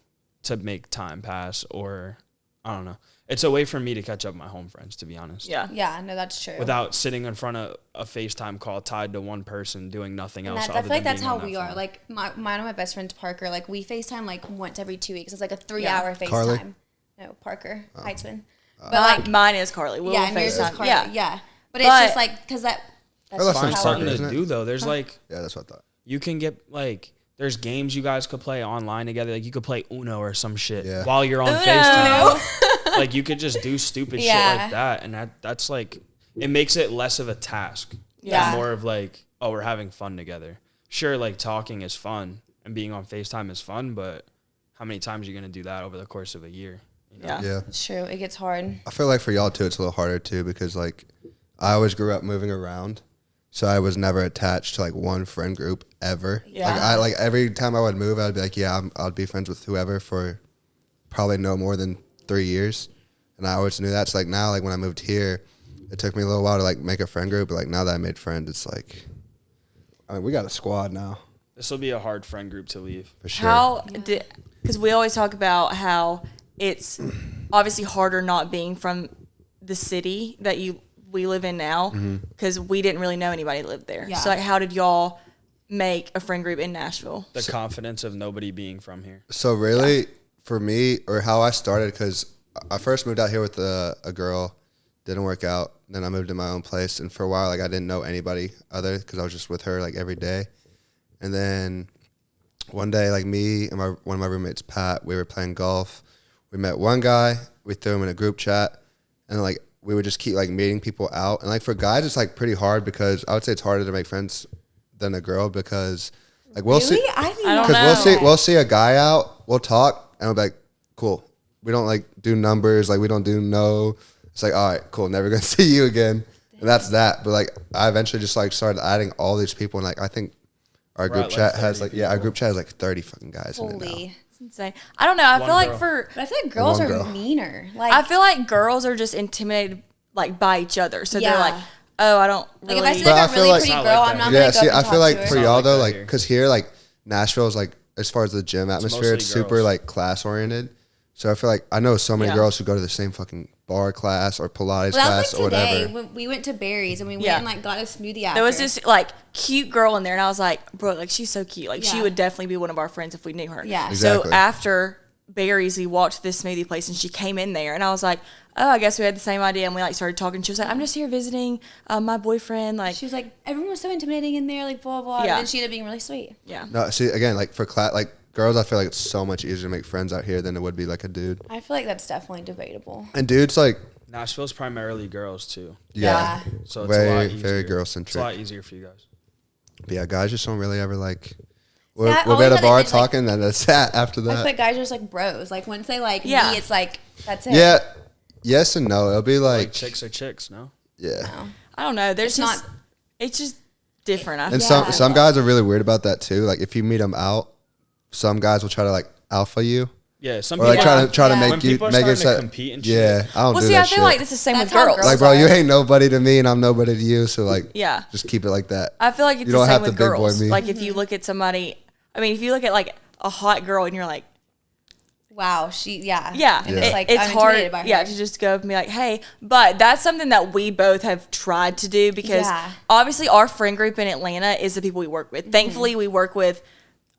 to make time pass, or I don't know. It's a way for me to catch up with my home friends, to be honest. Yeah. Yeah. No, that's true. Without sitting in front of a FaceTime call tied to one person doing nothing And else. that's, I other feel like than that's being how on that we are. phone. Like one of my best friends, Parker. Like we FaceTime like once every 2 weeks. It's like a 3 Yeah. hour FaceTime. Carly? No, Parker Heitzman. But But mine is Carly. We'll yeah, and yours is FaceTime. Carly. Yeah. Yeah. But it's But- just like because that's Oh, that's Find not something Parker, to isn't it? do though. There's like Yeah, that's what I thought. you can get like there's games you guys could play online together. Like you could play Uno or some shit Yeah. while you're on Uno. FaceTime. Like you could just do stupid shit Yeah. like that, and that's like it makes it less of a task. Yeah. And more of like, oh, we're having fun together. Sure, like talking is fun and being on FaceTime is fun, but how many times are you gonna do that over the course of a year? You know? Yeah. Yeah. it's true. It gets hard. I feel like for y'all too, it's a little harder too because like I always grew up moving around, so I was never attached to like one friend group ever. Yeah. Like every time I would move, I'd be like, yeah, I'd be friends with whoever for probably no more than 3 years, and I always knew that. So like now, like when I moved here, it took me a little while to like make a friend group, but like now that I made friends, it's like, I mean, we got a squad now This will be a hard friend group to leave. for sure. How did, because we always talk about how it's obviously harder not being from the city that we live in now because we didn't really know anybody that lived there. Yeah. So like, how did y'all make a friend group in Nashville? The confidence of nobody being from here. So really, for me, or how I started, because I first moved out here with a girl, didn't work out. Then I moved to my own place, and for a while, like I didn't know anybody other because I was just with her like every day. And then one day, like me and one of my roommates, Pat, we were playing golf. We met one guy. We threw him in a group chat, and like we would just keep like meeting people out. And like for guys, it's like pretty hard because I would say it's harder to make friends than a girl because like we'll see. I didn't I don't Because know. we'll see a guy out, we'll talk, and we'll be like, cool. We don't like do numbers, like we don't do no. It's like, all right, cool, never gonna see you again. And that's that. But like I eventually just like started adding all these people, and like I think our We're group at, like, chat has 30 like our people. group chat has like 30 fucking guys in it now. Holy. It's insane. I don't know. I One feel like girl. for But I feel like girls One are girl. meaner. Like I feel like girls are just intimidated like by each other. So Yeah. they're like, oh, I don't like really. if I see But I like a feel really like- pretty It's not girl, like I'm that not Yeah, gonna go see, up I and feel talk like to her. for It's not y'all like though, that like, here. cause here, like Nashville is like, as far as the gym atmosphere, it's mostly super girls. like class oriented. So I feel like I know so many Yeah. girls who go to the same fucking bar class or Pilates Well, that class was or like today whatever. when we went to Barry's and we went Yeah. and like got a smoothie after. There was this like cute girl in there, and I was like, bro, like she's so cute. Like she Yeah. would definitely be one of our friends if we knew her. Yeah. Exactly. So after Barry's, we walked to this smoothie place, and she came in there, and I was like, oh, I guess we had the same idea, and we like started talking. She was like, I'm just here visiting my boyfriend. Like, She was like, everyone was so intimidating in there, like blah blah. Yeah. And then she ended up being really sweet. yeah, No, see again, like for class, like girls, I feel like it's so much easier to make friends out here than it would be like a dude. I feel like that's definitely debatable. And dudes, like, Nashville's primarily girls too, yeah, so it's a lot very easier. very girl It's a lot centric. easier for you guys. But yeah, guys just don't really ever like. We'll, Yeah, we'll be at always a bar had it, like- talking, and that's that. After I feel that, like guys are just like bros. Like once they like Yeah. me, it's like that's it. yeah, yes and no. It'll be Like like, chicks are chicks, no? yeah. No. I don't know. There's It's just not- it's just different. I And feel. some guys are really weird about that too. Like if you meet them out, some guys will try to like alpha you, Yeah, some or like people try to Yeah. make when you people are make it starting to so, compete and yeah, shit. I don't Well, do see, that I feel shit. like it's the same That's with how girls. girls Like, bro, you are. ain't nobody to me, and I'm nobody to you. So like, Yeah. just keep it like that. I feel like it's You the don't same have to with big boy girls. me. Like if you look at somebody, I mean, if you look at like a hot girl and you're like, Wow, yeah, And Yeah. it's like, it's I'm hard, intimidated by her. yeah, to just go up and be like, hey. But that's something that we both have tried to do because Yeah. obviously our friend group in Atlanta is the people we work with. Thankfully, we work with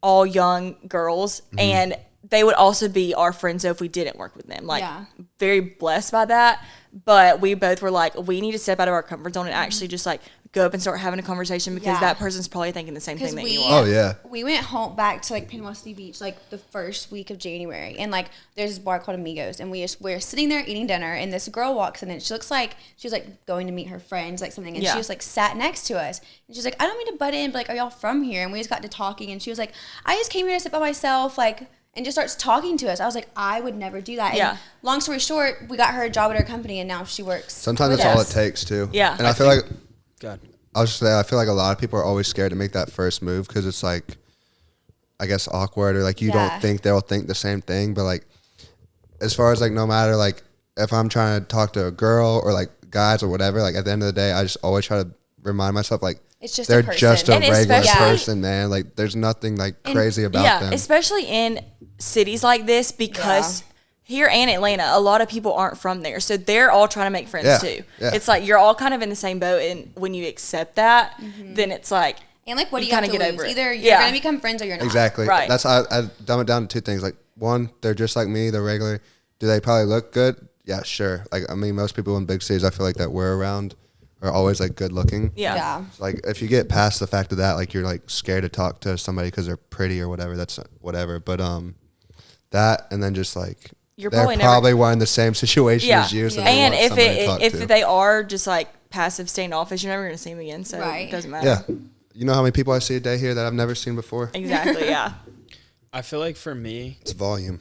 all young girls, and they would also be our friends if we didn't work with them. Like, Yeah. very blessed by that. But we both were like, we need to step out of our comfort zone and actually just like go up and start having a conversation because Yeah. that person's probably thinking the same thing that Because you we, are. Oh, yeah. we went home back to like Panama City Beach like the first week of January, and like there's this bar called Amigos, and we're sitting there eating dinner, and this girl walks in, and she looks like she was like going to meet her friends, like something, and Yeah. she was like sat next to us, and she's like, I don't mean to butt in, but like, are y'all from here? And we just got to talking, and she was like, I just came here to sit by myself, like. And just starts talking to us. I was like, I would never do that. Yeah. And long story short, we got her a job at our company, and now she works. Sometimes with that's all us. it takes too. Yeah. And I feel like God. I was just saying, I feel like a lot of people are always scared to make that first move because it's like, I guess, awkward, or like you Yeah. don't think they'll think the same thing. But like, as far as like, no matter like if I'm trying to talk to a girl or like guys or whatever, like at the end of the day, I just always try to remind myself like It's just a they're person. just a And regular especially- person, man. Like there's nothing like crazy about yeah, them. especially in cities like this because here in Atlanta, a lot of people aren't from there, so they're all trying to make friends Yeah, too. yeah. It's like you're all kind of in the same boat, and when you accept that, then it's like And like, what do You you have kinda to get lose? over it. Either you're Yeah. going to become friends or you're not. Exactly. Right. That's I dumb it down to two things. Like one, they're just like me. They're regular. Do they probably look good? Yeah, sure. Like I mean, most people in big cities, I feel like that we're around are always like good looking. yeah. Yeah. Like if you get past the fact of that, like you're like scared to talk to somebody because they're pretty or whatever. That's whatever. But that and then just like You're they're probably probably, never- one in the same situation Yeah. as you. So Yeah. they And want if somebody to talk if to. they are just like passive standoffish, you're never gonna see them again, so Right. it doesn't matter. yeah, you know how many people I see a day here that I've never seen before? Exactly. Yeah. I feel like for me, It's volume.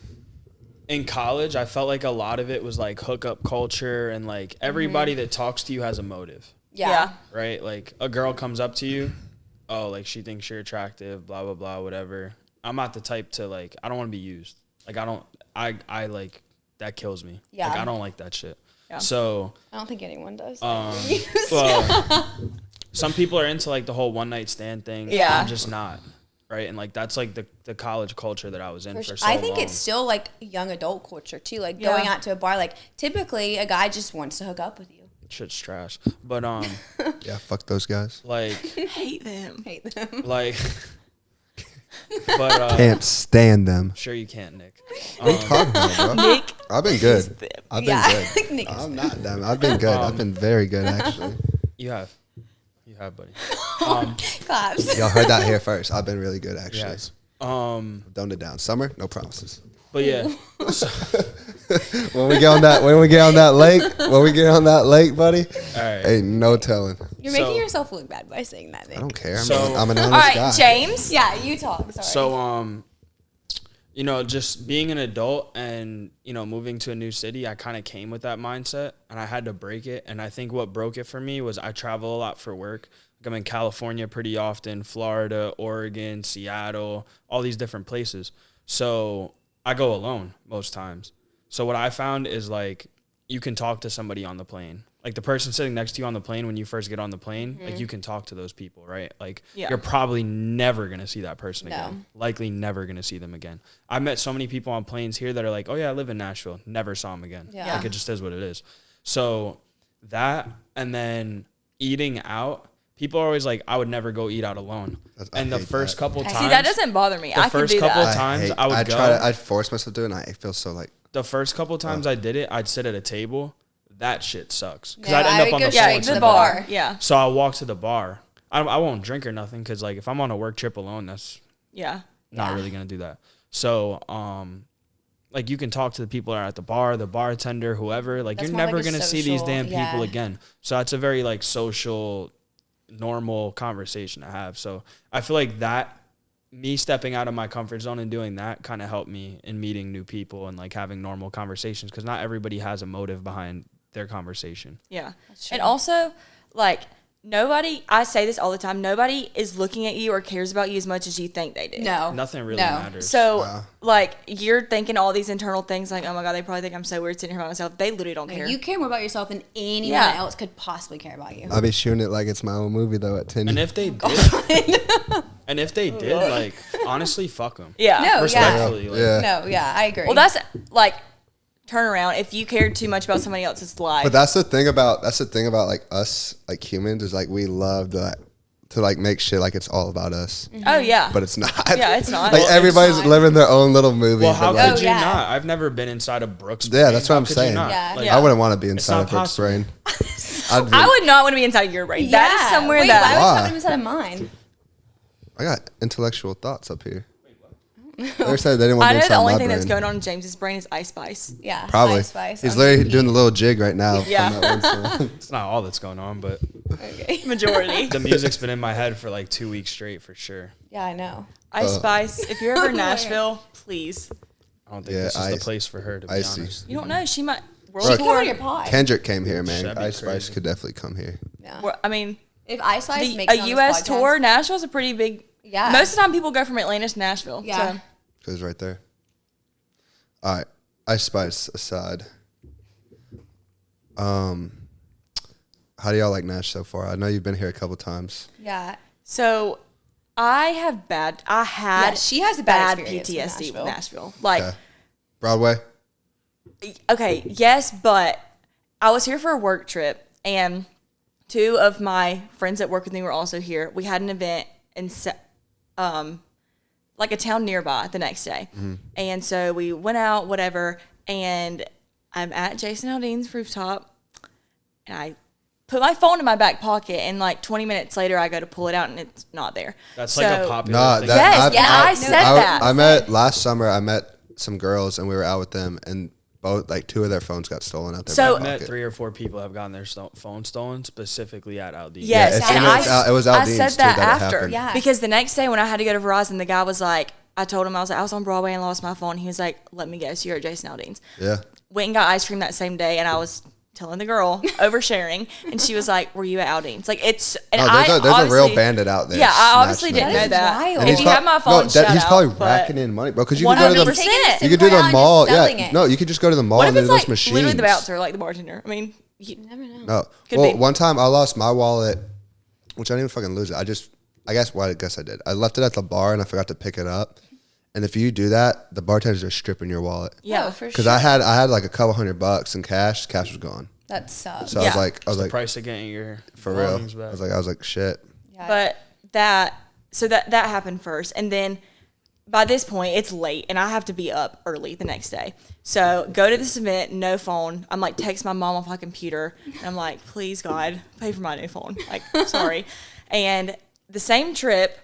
in college, I felt like a lot of it was like hookup culture and like everybody that talks to you has a motive, Yeah. right? Like a girl comes up to you, oh, like she thinks you're attractive, blah, blah, blah, whatever. I'm not the type to like, I don't want to be used. Like I like, that kills me. Yeah. Like I don't like that shit. Yeah. So, I don't think anyone does. well, some people are into like the whole one night stand thing. Yeah. I'm just not. Right. And like, that's like the college culture that I was in for, sure. so I think long. it's still like young adult culture too. Like Yeah. going out to a bar, like typically a guy just wants to hook up with you. Shit's trash. But, Yeah, fuck those guys. I like, hate them. Hate them. like, but, Can't stand them. sure you can't, Nick. What are you talking about, bro? Nick I've been good. is them. I've been Yeah. good. Like Nick is I'm not them. I've been good. I've been very good actually. You have, buddy. Claps. Y'all heard that here first. I've been really good actually. Yes. I've dumbed it down. Summer, no promises. But yeah, When we get on that lake, buddy, all right. ain't no telling. You're So- making yourself look bad by saying that. Nick. I don't care. So- I'm an honest All right, guy. James. Yeah, you talk. Sorry. So, you know, just being an adult and, you know, moving to a new city, I kind of came with that mindset and I had to break it. And I think what broke it for me was I travel a lot for work. Like I'm in California pretty often, Florida, Oregon, Seattle, all these different places. So I go alone most times. So what I found is like you can talk to somebody on the plane. Like the person sitting next to you on the plane when you first get on the plane, like you can talk to those people, right? Like Yeah. you're probably never going to see that person No. again. Likely never going to see them again. I've met so many people on planes here that are like, oh yeah, I live in Nashville. Never saw them again. Yeah. Like it just is what it is. So that, and then eating out, people are always like, I would never go eat out alone. I And the hate first that. couple times. See, that doesn't bother me. The I can first do couple that. times I would I'd go. I'd force myself to do it, and I feel so like The first couple times I did it, I'd sit at a table. That shit sucks. Because No, I'd I end up would on go the Yeah, straight phone. to the the bar. bar. Yeah. So I walk to the bar. I won't drink or nothing because like if I'm on a work trip alone, that's Yeah. not Yeah. really gonna do that. So like you can talk to the people that are at the bar, the bartender, whoever. Like That's you're more like never a gonna see these social- damn people yeah. again. So that's a very like social, normal conversation to have. So I feel like that me stepping out of my comfort zone and doing that kind of helped me in meeting new people and like having normal conversations because not everybody has a motive behind their conversation. Yeah. That's true. And also, like, nobody, I say this all the time, nobody is looking at you or cares about you as much as you think they do. No. Nothing really No. matters. So, Wow. like, you're thinking all these internal things like, oh my God, they probably think I'm so weird sitting here by myself. They literally don't care. You care more about yourself than anyone Yeah. else could possibly care about you. I'll be shooting it like it's my own movie though at 10. and if they did, like, honestly, fuck them. Yeah. No, yeah. Respectfully. Like, Yeah. No, yeah, I agree. Well, that's like, turn around. If you cared too much about somebody else's life. But that's the thing about like us like humans is like we love to like make shit like it's all about us, Oh, yeah. but it's not. Yeah, it's not. Like Well, everybody's not. living their own little movie. Well, but, how like, could you yeah. not? I've never been inside of Brooks' Yeah, brain. that's what How I'm could you saying. not? Yeah. Like, Yeah. I wouldn't want to be It's inside not of Brooks' possible. brain. I'd be, I would not want to be inside your brain. That is somewhere Wait, that. why would you Why? have them inside of mine? I got intellectual thoughts up here. They said they didn't want I to be know inside the only my thing brain. that's going on in James's brain is Ice Spice. Yeah. Probably. Ice Spice. He's on literally repeat. doing the little jig right now. Yeah. From that one song. It's not all that's going on, but Okay. Majority. the music's been in my head for like 2 weeks straight for sure. Yeah, I know. Ice Spice. If you're ever in Oh my God. Nashville, please. I don't think Yeah, this is the Ice- Mm-hmm. place for her, to be Icy. honest. You don't know. She might. World Bro, Come on tour. your pod. Kendrick came here, man. That'd be Ice Spice crazy. could definitely come here. Yeah. I mean, If Ice Spice the, makes a it on this U.S. podcast- tour, Nashville's a pretty big. Yeah. Most of the time, people go from Atlanta to Nashville. Yeah. So. Cause right there. All right, Ice Spice aside. How do y'all like Nash so far? I know you've been here a couple times. Yeah. So I had Yeah, she has a bad experience with PTSD Nashville. with Nashville. Like, Okay. Broadway. okay, yes, but I was here for a work trip, and two of my friends that work with me were also here. We had an event in like a town nearby the next day, and so we went out, whatever, and I'm at Jason Aldean's rooftop, and I put my phone in my back pocket, and like 20 minutes later, I go to pull it out, and it's not there. That's So- like a popular Nah, thing. Yes, yeah, I said that. I met last summer. I met some girls and we were out with them, and both like two of their phones got stolen out their So- back I met pocket. 3 or 4 people have gotten their phone stolen specifically at Aldi. Yes, it's- and it was I Aldean's said too that that it after. happened. Yeah. Because the next day when I had to go to Verizon, the guy was like, I told him, I was like, I was on Broadway and lost my phone. He was like, let me guess, you're at Jason Aldean's. Yeah. Went and got ice cream that same day, and I was telling the girl, oversharing, and she was like, were you at Aldean's? Like, it's, and No, I there's a real obviously- bandit out there. Yeah, I obviously snatching didn't know them. That is that. wild. And If he's you prob- have my phone, that- shout he's out, probably but racking in money, bro. Because you could go to He's the taking it you could do the Simple mall. and just selling Yeah, it. no, you could just go to the mall What and if there's it's those like machines. literally the bouncer, like the bartender? I mean, Never know. No. Could Well, be. one time I lost my wallet, which I didn't even fucking lose it. I guess I did. I left it at the bar and I forgot to pick it up. And if you do that, the bartenders are stripping your wallet. yeah. Oh, for Because sure. I had like a couple $100 in cash. Cash was gone. That sucks. So Yeah. I was The like, price of getting your for real. belongings back. I was like, shit. Yeah. But that happened first, and then by this point it's late and I have to be up early the next day. So go to this event, no phone. I'm like text my mom off my computer, and I'm like, please God, pay for my new phone. Like, sorry. And the same trip,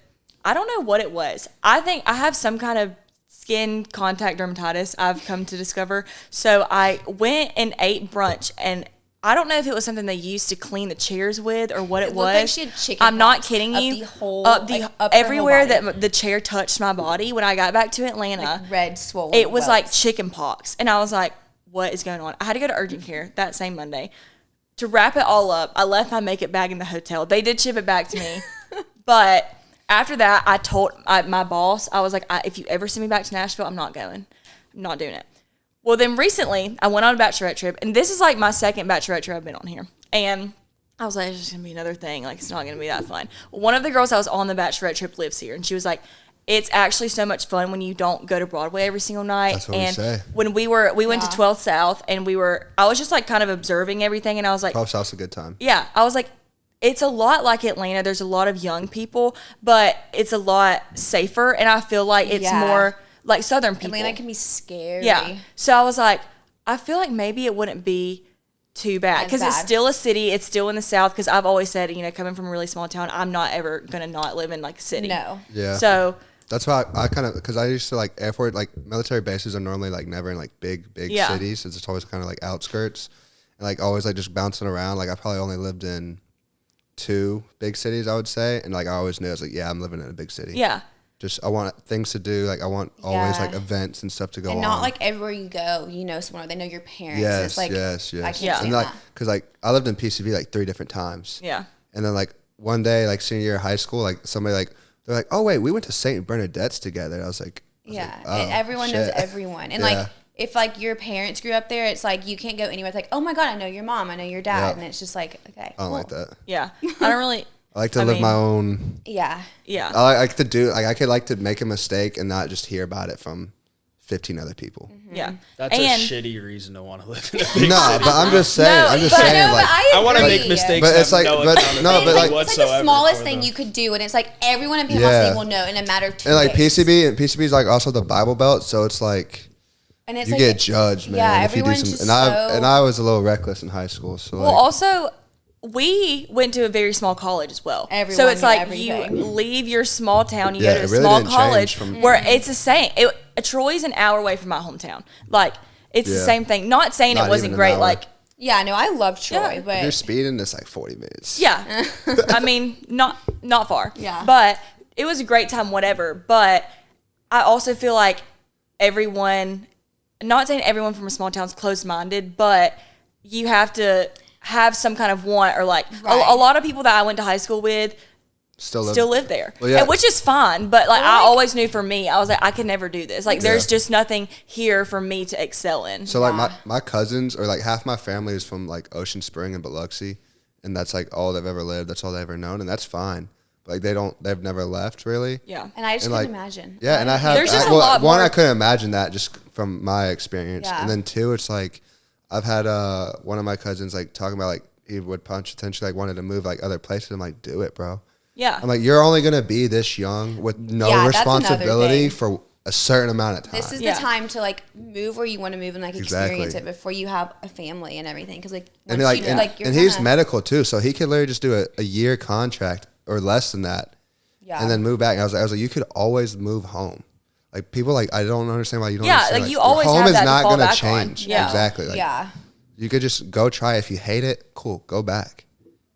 I don't know what it was. I think I have some kind of skin contact dermatitis, I've come to discover. So I went and ate brunch, and I don't know if it was something they used to clean the chairs with or what it looked was. like she had chicken I'm not pox kidding up you. the whole- up like, the up her whole everywhere body. that the chair touched my body. When I got back to Atlanta, Red swollen. it was like welts. chicken pox, and I was like, "What is going on?" I had to go to urgent care that same Monday. To wrap it all up, I left my makeup bag in the hotel. They did ship it back to me, but after that, I told my boss, I was like, "If you ever send me back to Nashville, I'm not going. I'm not doing it." Well, then recently, I went on a bachelorette trip, and this is like my second bachelorette trip I've been on here. And I was like, it's just going to be another thing. Like, it's not going to be that fun. One of the girls I was on the bachelorette trip lives here, and she was like, it's actually so much fun when you don't go to Broadway every single night. That's what we and say. when we went to 12th South, and I was just like kind of observing everything, and I was like, 12 South's a good time. yeah, I was like, it's a lot like Atlanta. There's a lot of young people, but it's a lot safer, and I feel like it's Yeah. more like Southern people. Atlanta can be scary. Yeah. So I was like, I feel like maybe it wouldn't be too bad As because it's bad. still a city. It's still in the South. Because I've always said, coming from a really small town, I'm not ever gonna not live in like a city. No. Yeah. So That's why I kind of, because I used to like airport, like military bases are normally like never in like big Yeah. cities. It's always kind of like outskirts and like always like just bouncing around. Like I probably only lived in 2 big cities, I would say. And like I always knew, I was like, yeah, I'm living in a big city. yeah, Just, I want things to do. Like I want always Yeah. like events and stuff to go And on. not like everywhere you go, you know someone, or they know your parents. yes, It's like, yes. I can't Yeah. stand And like, that. because like I lived in PCV like 3 different times. yeah, And then like one day, like senior year of high school, like somebody like they're like, oh wait, we went to St. Bernadette's together. I was like, Yeah, oh, and everyone knows shit. everyone. And Yeah. like, if like your parents grew up there, it's like you can't go anywhere. It's like, oh my god, I know your mom, I know your dad, Yeah. and it's just like, okay, I don't like cool. that. Yeah. I don't really. I like to I live mean- my own. Yeah, Yeah. I like to do like I could like to make a mistake and not just hear about it from 15 other people. Yeah. That's and a shitty reason to want to live in a big No, city. but I'm just saying. No, I'm just but- saying. no, Like, but I I want to agree. make mistakes. But that it's like- have no but- accountability no, but, like- it's like the whatsoever smallest for thing them. you could do, and it's like everyone in Panama Yeah. City will know in a matter of 2 and like days. PCB is like also the Bible Belt, so it's like and it's you like, get judged, man. Yeah, if you do everyone's some. just And so. I was a little reckless in high school, so Well, like also, we went to a very small college as well. so Everyone it's knew like everything. you leave your small town, you Yeah, go to a it really small didn't change college from- where it's the same. Troy's an hour away from my hometown. Like, it's the Yeah. same thing. Not saying Not it wasn't even an great. hour. Like, Yeah, no, I love Troy, Yeah. if you're but speeding, it's like 40 minutes. yeah. I mean, not far. Yeah. But it was a great time, whatever. But I also feel like everyone, not saying everyone from a small town is closed-minded, but you have to have some kind of want or like Right. a lot of people that I went to high school with Still live there, Well, yeah. and which is fine. But like, Well, I like- always knew for me, I was like, I could never do this. Like, there's Yeah. just nothing here for me to excel in. So like Yeah. my cousins or like half my family is from like Ocean Spring and Biloxi, and that's like all they've ever lived. That's all they've ever known, and that's fine. But like they've never left really. Yeah, and I just And, couldn't like, imagine. Yeah, and I have There's just a well, lot one more- I couldn't imagine that just from my experience, Yeah. and then two, it's like I've had one of my cousins like talking about like he would potentially like wanted to move like other places. I'm like, do it, bro. yeah. I'm like, you're only gonna be this young with no Yeah, that's another responsibility thing. for a certain amount of time. This is Yeah. the time to like move where you want to move and like experience Exactly. it before you have a family and everything. Because like, and once like, you, and, like you're and he's kinda- medical too, so he could literally just do a year contract or less than that, yeah. and then move back. And I was like, you could always move home. Like people like I don't understand why you don't. Yeah, understand, like, you your always home have is that to not fall gonna back on. change. Yeah. Exactly. Like, yeah. you could just go try. If you hate it, cool, go back.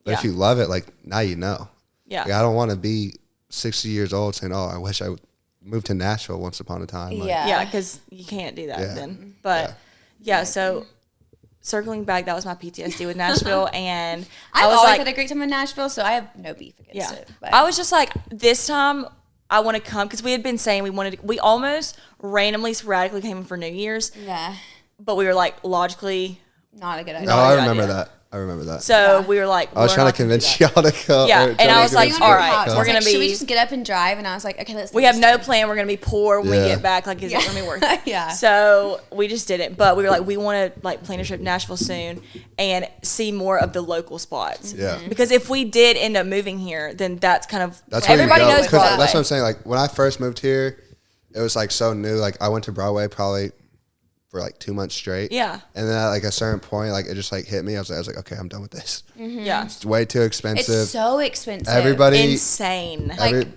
But if Yeah. you love it, like now you know. Yeah. Like, I don't want to be 60 years old saying, "Oh, I wish I moved to Nashville once upon a time." Like, Yeah. Yeah, because you can't do that Yeah. then. But yeah, so circling back, that was my PTSD with Nashville, and I I've was always like, had a great time in Nashville, so I have no beef against yeah, it. But I was just like, this time I want to come because we had been saying we almost randomly, sporadically came for New Year's, yeah, but we were like logically, not a good idea. Oh, No, I yeah, remember yeah. that. I remember that. so Yeah. we were like, I was we're trying not to gonna do convince that. y'all to go. Yeah, or and trying I to was like, convince all y'all right, to I was come. we're gonna like, should we be- just get up and drive? And I was like, okay, let's. We have no plan. We're gonna be poor when we Yeah. get back. Like, is it gonna be worth it? Yeah. So we just didn't. But we were like, we want to like plan a trip to Nashville soon and see more of the local spots. Yeah. Because if we did end up moving here, then that's kind of That's where everybody you go. knows 'Cause Broadway. that's what I'm saying. Like when I first moved here, it was like so new. Like I went to Broadway probably for like 2 months straight. Yeah. And then at like a certain point, like it just like hit me. I was like, okay, I'm done with this. Yeah. It's way too expensive. It's so expensive. Everybody, Insane.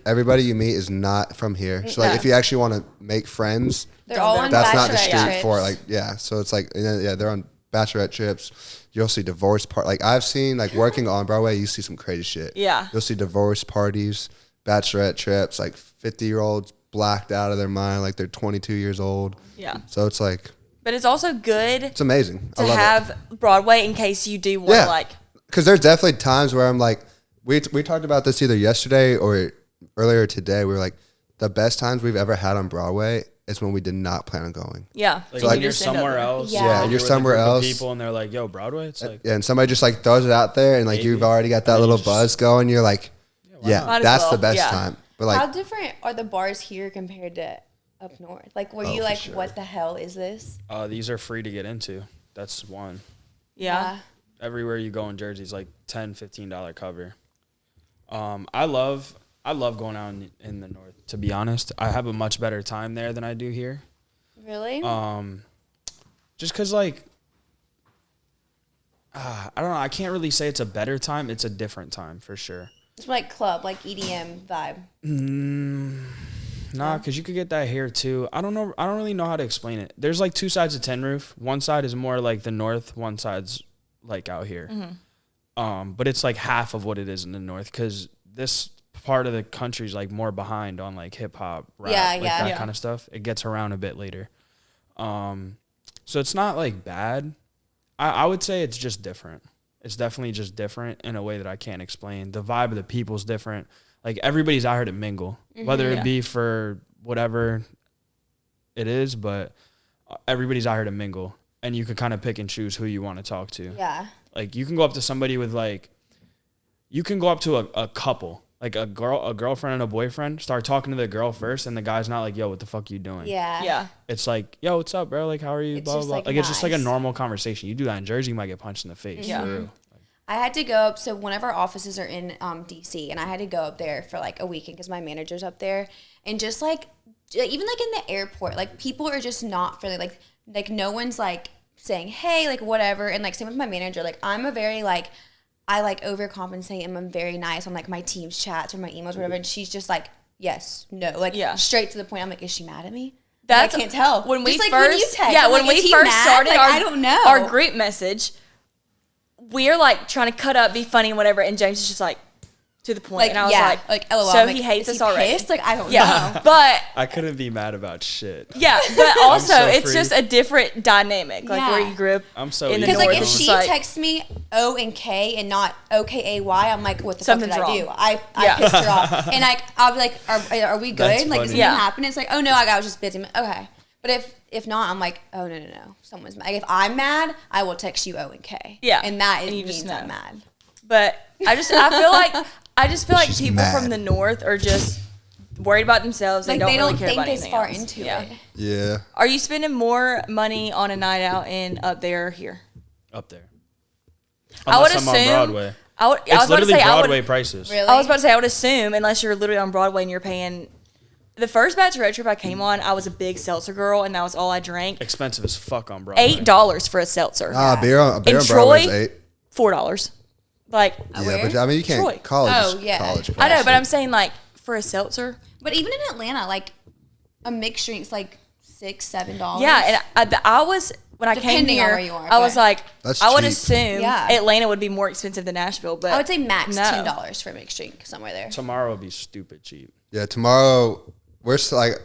everybody you meet is not from here. So like Yeah. if you actually want to make friends, They're all on that's not the bachelorette street trips. for it. Like yeah, so it's like and then, yeah, they're on bachelorette trips. You'll see divorce part. Like I've seen like working on Broadway, you see some crazy shit. Yeah. You'll see divorce parties, bachelorette trips, like 50-year-olds blacked out of their mind, like they're 22 years old. Yeah. So it's like But it's also good it's amazing. to I love it. have Broadway in case you do want Yeah. to like. Because there's definitely times where I'm like, we talked about this either yesterday or earlier today. We were like, the best times we've ever had on Broadway is when we did not plan on going. Yeah. Like You when can you're just end up somewhere there. else, Yeah. Yeah, you're with a somewhere group of else. people, and they're like, "Yo, Broadway." It's like, Yeah, and somebody just like throws it out there, and like Maybe. you've already got that And you little just- buzz going. You're like, yeah, Might as that's well, the best yeah. time. But How like, different are the bars here compared to up north? Like, were Oh, you for like, sure. what the hell is this? these are free to get into. That's one. Yeah. Everywhere you go in Jersey is like $10, $15 cover. I love going out in the north. To be honest, I have a much better time there than I do here. Really? Just cause like, I don't know. I can't really say it's a better time. It's a different time for sure. It's like club, like EDM vibe. Nah, cause you could get that here too. I don't know. I don't really know how to explain it. There's like two sides of Tin Roof. One side is more like the north. One side's like out here. But it's like half of what it is in the north, cause this part of the country's like more behind on like hip hop, rap, Yeah, like yeah. that Yeah. kind of stuff. It gets around a bit later. So it's not like bad. I would say it's just different. It's definitely just different in a way that I can't explain. The vibe of the people's different. Like, everybody's out here to mingle, whether it be for whatever it is, but everybody's out here to mingle. And you can kind of pick and choose who you want to talk to. Yeah. Like, you can go up to somebody with, like, you can go up to a couple, like a girlfriend and a boyfriend, start talking to the girl first, and the guy's not like, yo, what the fuck you doing? Yeah. Yeah. It's like, yo, what's up, bro? Like, how are you? It's Blah, just, blah, like, blah. Like, it's just like a nice. normal conversation. You do that in Jersey, you might get punched in the face. Yeah. For real. I had to go up. So one of our offices are in DC, and I had to go up there for like a weekend because my manager's up there. And just like even like in the airport, like people are just not friendly. Like no one's like saying hey, like whatever. And like same with my manager. Like I'm a very like I like overcompensate and I'm very nice on like my team's chats or my emails or whatever. And she's just like yes, no, like straight to the point. I'm like, is she mad at me? That's I can't tell. When we Just like first, when you text, yeah, I'm when like, is we he first mad? started Like, our, I don't know. our group message, we're like trying to cut up, be funny, whatever, and James is just like to the point, Like and I was yeah, like, LOL. so I'm like, he hates is us he already. pissed? Like I don't Yeah, know. but I couldn't be mad about shit. yeah, but also so it's free. just a different dynamic, like where Yeah. you grew up. I'm so in the Because north, like if it's she like- texts me O and K and not OKAY, I'm like, what the Something's fuck did I do? wrong. I Yeah. pissed her off, and like I'll be like, are we good? That's Like funny. did something Yeah. happen? It's like, oh no, I was just busy. I'm like, okay, but if not, I'm like, oh no, someone's mad. Like, if I'm mad, I will text you O and K. Yeah. and that And you means just know. I'm mad. But I just feel like She's people mad. from the north are just worried about themselves. Like they they don't don't really care think about this anything far else. into Yeah. it. Yeah. Are you spending more money on a night out in up there or here? Up there. I would Unless I'm on assume. Broadway. I was It's about to literally say I Broadway would. prices. Really? I was about to say I would assume unless you're literally on Broadway and you're paying. The first Bachelorette trip I came on, I was a big seltzer girl, and that was all I drank. Expensive as fuck on Broadway. $8 for a seltzer. Beer on In Broadway is Troy, $8. $4. Like Yeah, Where? but I mean you can't Troy. college. Oh, yeah. College I know, price. but I'm saying like for a seltzer. But even in Atlanta, like a mixed drink's like $6-7. Yeah, and I was when I came Depending on here, where you are, I was but- like, That's I would cheap. assume Yeah. Atlanta would be more expensive than Nashville, but I would say max no. $10 for a mixed drink somewhere there. Tomorrow will be stupid cheap. Yeah, tomorrow we're like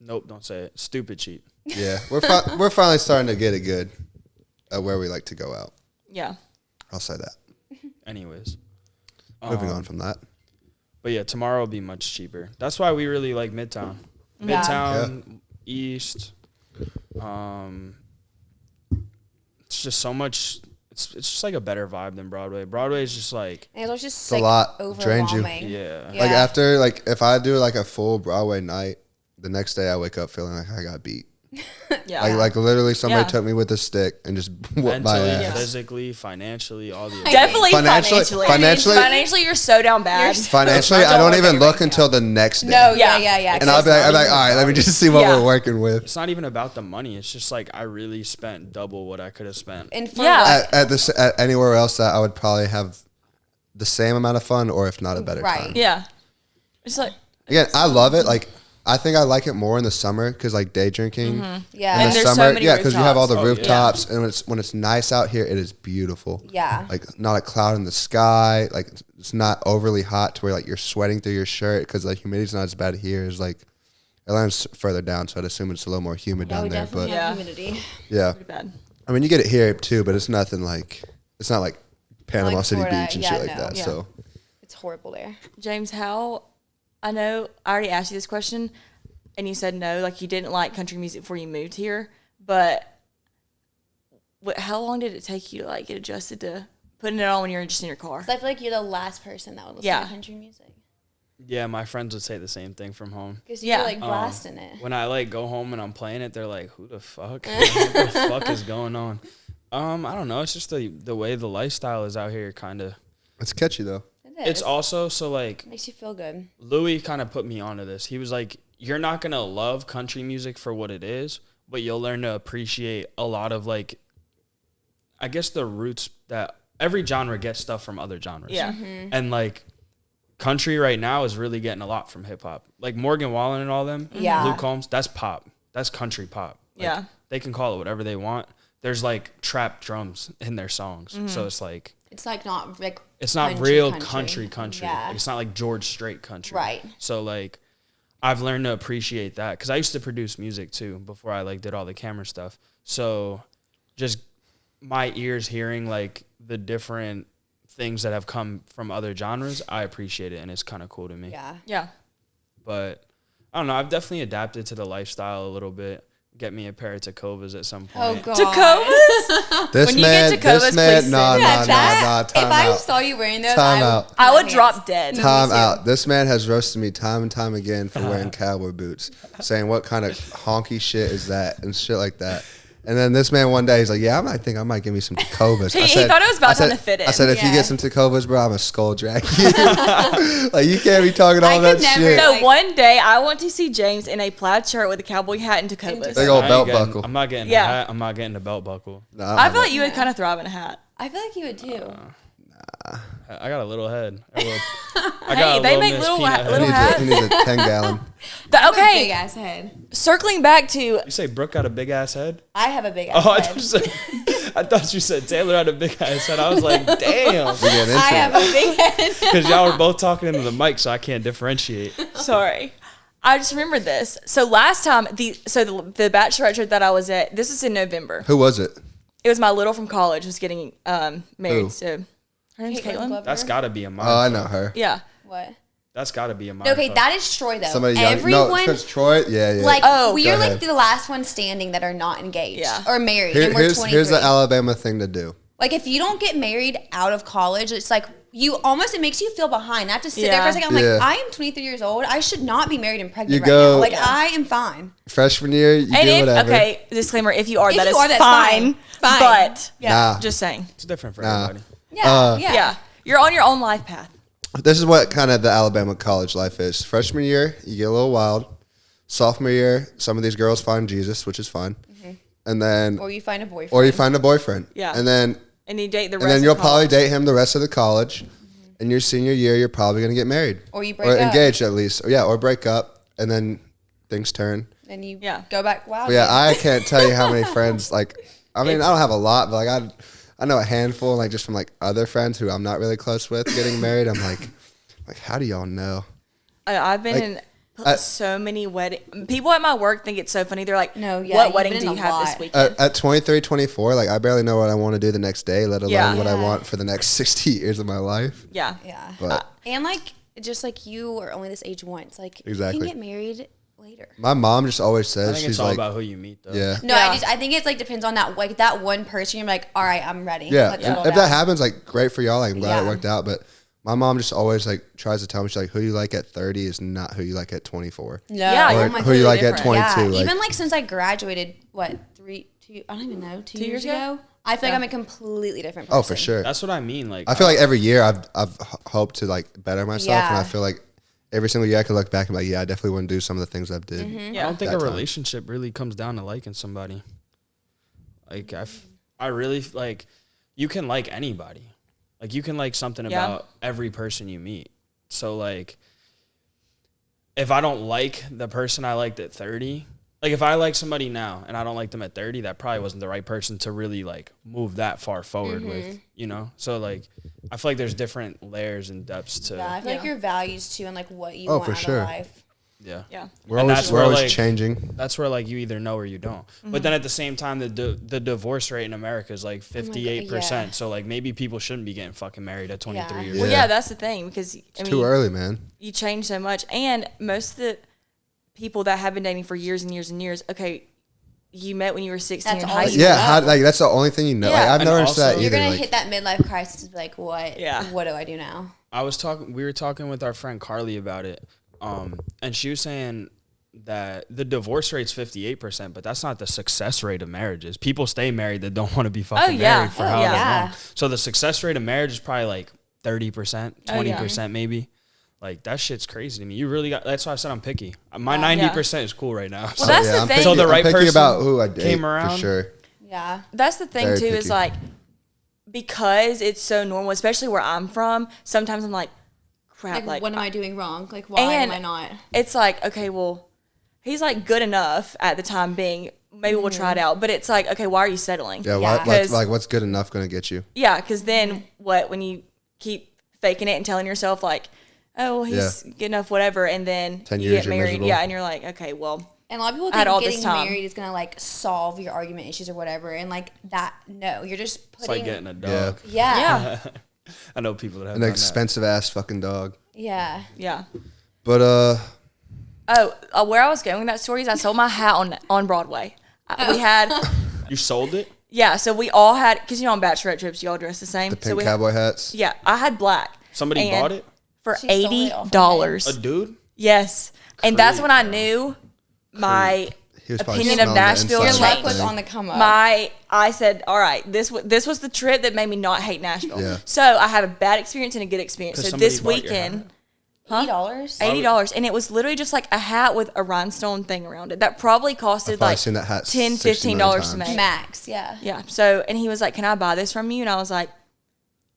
Nope, don't say it. Stupid cheap. yeah, we're finally starting to get it good at where we like to go out. Yeah, I'll say that. Anyways. Moving on from that. But yeah, tomorrow will be much cheaper. That's why we really like Midtown. Yeah. Midtown, East. It's just so much. It's just like a better vibe than Broadway. Broadway is just like, And it was just a like lot. Drains you. overwhelming. yeah. Like after if I do like a full Broadway night, the next day I wake up feeling like I got beat. yeah. Like literally somebody Yeah. took me with a stick and just whooped my Mentally, ass. physically, financially, all the Definitely Financially- financially. financially- Financially, you're so down bad. Financially, I don't even look until the next day. No, Yeah. yeah. And I'll be like, all right, let me just see what Yeah. we're working with. It's not even about the money. It's just like I really spent double what I could have spent. And for Yeah. what? At anywhere else that I would probably have the same amount of fun, or if not a better Right. time. Yeah, it's like Again, I love it. Like I think I like it more in the summer because like day drinking. Yeah. In And the there's so summer, many yeah, because you have all the rooftops. rooftops, and when it's nice out here, it is beautiful. Yeah. Like not a cloud in the sky. Like it's not overly hot to where like you're sweating through your shirt because the humidity's not as bad here as like Atlanta's further down, so I'd assume it's a little more humid Yeah, down we there. definitely But have Yeah. humidity. yeah, pretty bad. I mean you get it here too, but it's nothing like it's not like Panama Like City Florida, Beach and yeah, shit like no. that. Yeah. So It's horrible there. James, how? I know I already asked you this question, and you said no, like you didn't like country music before you moved here. But how long did it take you to like get adjusted to putting it on when you're just in your car? 'Cause I feel like you're the last person that would listen Yeah. to country music. Yeah, my friends would say the same thing from home. Because you're Yeah. like blasting it. When I like go home and I'm playing it, they're like, "Who the fuck? What the fuck is going on?" I don't know. It's just the way the lifestyle is out here, kind of. it's catchy though. It is. It's also so like Makes you feel good. Louis kind of put me onto this. He was like, "You're not gonna love country music for what it is, but you'll learn to appreciate a lot of like, I guess the roots that every genre gets stuff from other genres. Yeah. And like, country right now is really getting a lot from hip hop. Like Morgan Wallen and all them, Yeah. Luke Combs, that's pop. That's country pop. Like, Yeah. they can call it whatever they want. There's like trap drums in their songs, so it's like It's like not like it's not country, real country. Yeah. Like, it's not like George Strait country. Right. So like I've learned to appreciate that because I used to produce music too before I like did all the camera stuff. So just my ears hearing like the different things that have come from other genres, I appreciate it, and it's kind of cool to me. Yeah. Yeah. But I don't know. I've definitely adapted to the lifestyle a little bit. Get me a pair of Tacovas at some Oh point. god. Tacovas? This When you man, get Tacovas, this man, please nah, send nah, me. nah, Yeah, that- nah, time if I out. saw you wearing those, Time I out. I would my drop hands. dead. Time too. out. This man has roasted me time and time again for wearing cowboy boots, saying what kind of honky shit is that and shit like that. And then this man one day he's like, "Yeah, I think I might give me some Tacovas." He thought it was about time to fit in. I said, "If you Yeah. get some Tacovas, bro, I'm a skull drag you." Like you can't be talking all I that could never, shit. No, Like- one day I want to see James in a plaid shirt with a cowboy hat and Tacovas. Big old I ain't belt getting- buckle. I'm not getting Yeah. a hat. I'm not getting a belt buckle. Nah, I feel like you would kind of thrive in a hat. I feel like you would too. I got a little head. I Hey, a they make Miss little Peanut ha- head. little he hats. needs a 10-gallon. Big Okay, ass head. circling back to You say Brooke got a big ass head? I have a big ass Oh, I head. thought you said Taylor had a big ass head. I was like, damn. We getting into I have it. a big head. Because y'all were both talking into the mic, so I can't differentiate. sorry. I just remembered this. So last time, the bachelorette trip that I was at, this is in November. Who was it? It was my little from college was getting married. Who? So her name's Caitlin. Glover. That's got to be a mind. Oh, I know her. Yeah. What? That's got to be a mind. Okay, fuck. that is Troy though. Somebody young. Everyone, No, because Troy. Yeah, yeah. like, Oh, we go are like ahead. the last one standing that are not engaged Yeah. or married, and we're 23. Here's the Alabama thing to do. Like, if you don't get married out of college, it's like it makes you feel behind. I have to sit there for Yeah. a second. I'm Yeah. like, I am 23 years old. I should not be married and pregnant You right go- now. Like, Yeah. I am fine. Freshman year, you And do if whatever. okay, disclaimer: if you are, If that you is are, that's fine. fine. But Yeah. Nah. just saying, It's different for Nah. everybody. Yeah. yeah, you're on your own life path. This is what kind of the Alabama college life is. Freshman year, you get a little wild. Sophomore year, some of these girls find Jesus, which is fine. And then, Or you find a boyfriend. or you find a boyfriend. Yeah. And then, And you date the rest. and then you'll of probably college. date him the rest of the college. And your senior year, you're probably gonna get married. Or you break or up. engaged at least. Or, yeah, or break up, and then things turn. And you Yeah. go back. Wow. But yeah, dude. I can't tell you how many friends. Like, I mean, I don't have a lot, but like I know a handful. Like just from like other friends who I'm not really close with getting married. I'm like, how do y'all know? I've been Like, in I- so many wedding. People at my work think it's so funny. They're like, No, yeah, what you've wedding been do in you a have this lot. weekend?" At 23, 24, like I barely know what I want to do the next day, let alone Yeah. what I Yeah. want for the next 60 years of my life. Yeah. Yeah. But And like, just like you are only this age once. Like, you Exactly. can get married later. my mom just always I says, think she's it's all like, about who you meet, though. yeah. No, Yeah. I think it's like depends on that that one person. You're like, all right, I'm ready. Yeah. Let's And settle if down. that happens, like great for y'all. Like I'm glad it Yeah. worked out. But my mom just always like tries to tell me, she's like, who you like at 30 is not who you like at 24. No. Yeah, Or you're who you completely like at different. 22. Yeah, like, even like since I graduated, what, I don't even know, 2 years years ago? ago? I feel Yeah. like I'm a completely different person. oh, for sure. That's what I mean. Like, I feel like every year I've hoped to like better myself, and Yeah. I feel like every single year I can look back and be like, yeah, I definitely want to do some of the things I've did. Mm-hmm. I don't think that a time. relationship really comes down to liking somebody. Like I really like you can like anybody. Like you can like something Yeah. about every person you meet. So like if I don't like the person I liked at 30, like if I like somebody now and I don't like them at 30, that probably wasn't the right person to really like move that far forward with, you know? So like I feel like there's different layers and depths to Yeah, I feel like Yeah. your values too and like what you Oh, want for out sure. of life. yeah. Yeah. We're And always, that's we're where, always like, changing. That's where like you either know or you don't. But then at the same time, the divorce rate in America is like 58%. yeah. So like maybe people shouldn't be getting fucking married at 23 Yeah. years Well, old. yeah, that's the thing because I mean, Too early, man. you change so much, and most of the people that have been dating for years and years and years, okay, you met when you were 16 That's in all high you school. Yeah, know. how, like that's the only thing you know. Like, Yeah. I've And never understood also- that You're either. gonna Like, hit that midlife crisis and be like, what? Yeah. What do I do now? We were talking with our friend Carly about it. And she was saying that the divorce rate's 58%, but that's not the success rate of marriages. People stay married that don't want to be fucking yeah. married for Oh, however yeah. long. So the success rate of marriage is probably like 30%, Oh, yeah. 20% maybe. Like that shit's crazy to me. You really got. That's why I said I'm picky. My Yeah. 90% is cool right now. Well, that's the I'm thing. picky, So the right I'm picky person about who I date came around. for sure. Yeah. That's the thing Very too, is picky. like because it's so normal, especially where I'm from. Sometimes I'm like, crap, like what am I doing wrong? Like, why and am I not? it's like, okay, well, he's like good enough at the time being. Maybe we'll try it out, but it's like, okay, why are you settling? Yeah, Yeah. like what's good enough going to get you? Yeah, because then what? When you keep faking it and telling yourself like, oh, well, he's good enough, whatever, and then 10 you years get you're married, miserable. yeah, and you're like, okay, well, And a lot of people I had all think this getting time. married is gonna like solve your argument issues or whatever, and like that. No, you're just It's putting. like getting a dog. Yeah. Yeah. I know people that have An done expensive ass fucking dog. Yeah. Yeah. But Where I was going with that story is I sold my hat on Broadway. We had, that. You sold it? yeah, so we all had, because you know on bachelorette trips, you all dress the same. the so pink we cowboy hats. Yeah, I had black. Somebody And bought it? For She sold it off of $80. A dude? Yes. And that's when I Creep, bro. knew my He was probably opinion of smelling the Nashville inside Your of luck that was thing. on the come up. I said, all right, this was the trip that made me not hate Nashville. Yeah. So I have a bad experience and a good experience. 'Cause So somebody this bought your weekend, $80. $80, and it was literally just like a hat with a rhinestone thing around it. That probably costed I've probably like seen that hat $10, 60 $15 million to times. make. Max. Yeah. Yeah. So and he was like, "Can I buy this from you?" And I was like,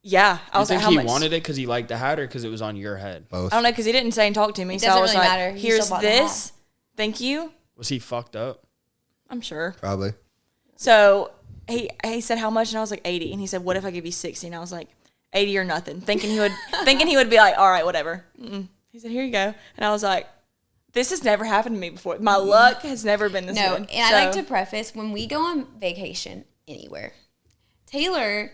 "Yeah." I You was like, think "How he much?" wanted it because he liked the hat or because it was on your head? Both. I don't know because he didn't say and talk to me. It So I doesn't was really like, matter. He "Here's still bought the this. Thank you." Was he fucked up? I'm sure. Probably. So he said how much, and I was like 80, and he said, "What if I give you 60?" And I was like, 80 or nothing, thinking he would be like, "All right, whatever." He said, "Here you go," and I was like, "This has never happened to me before. My luck has never been this No, good." and I like to preface when we go on vacation anywhere, Taylor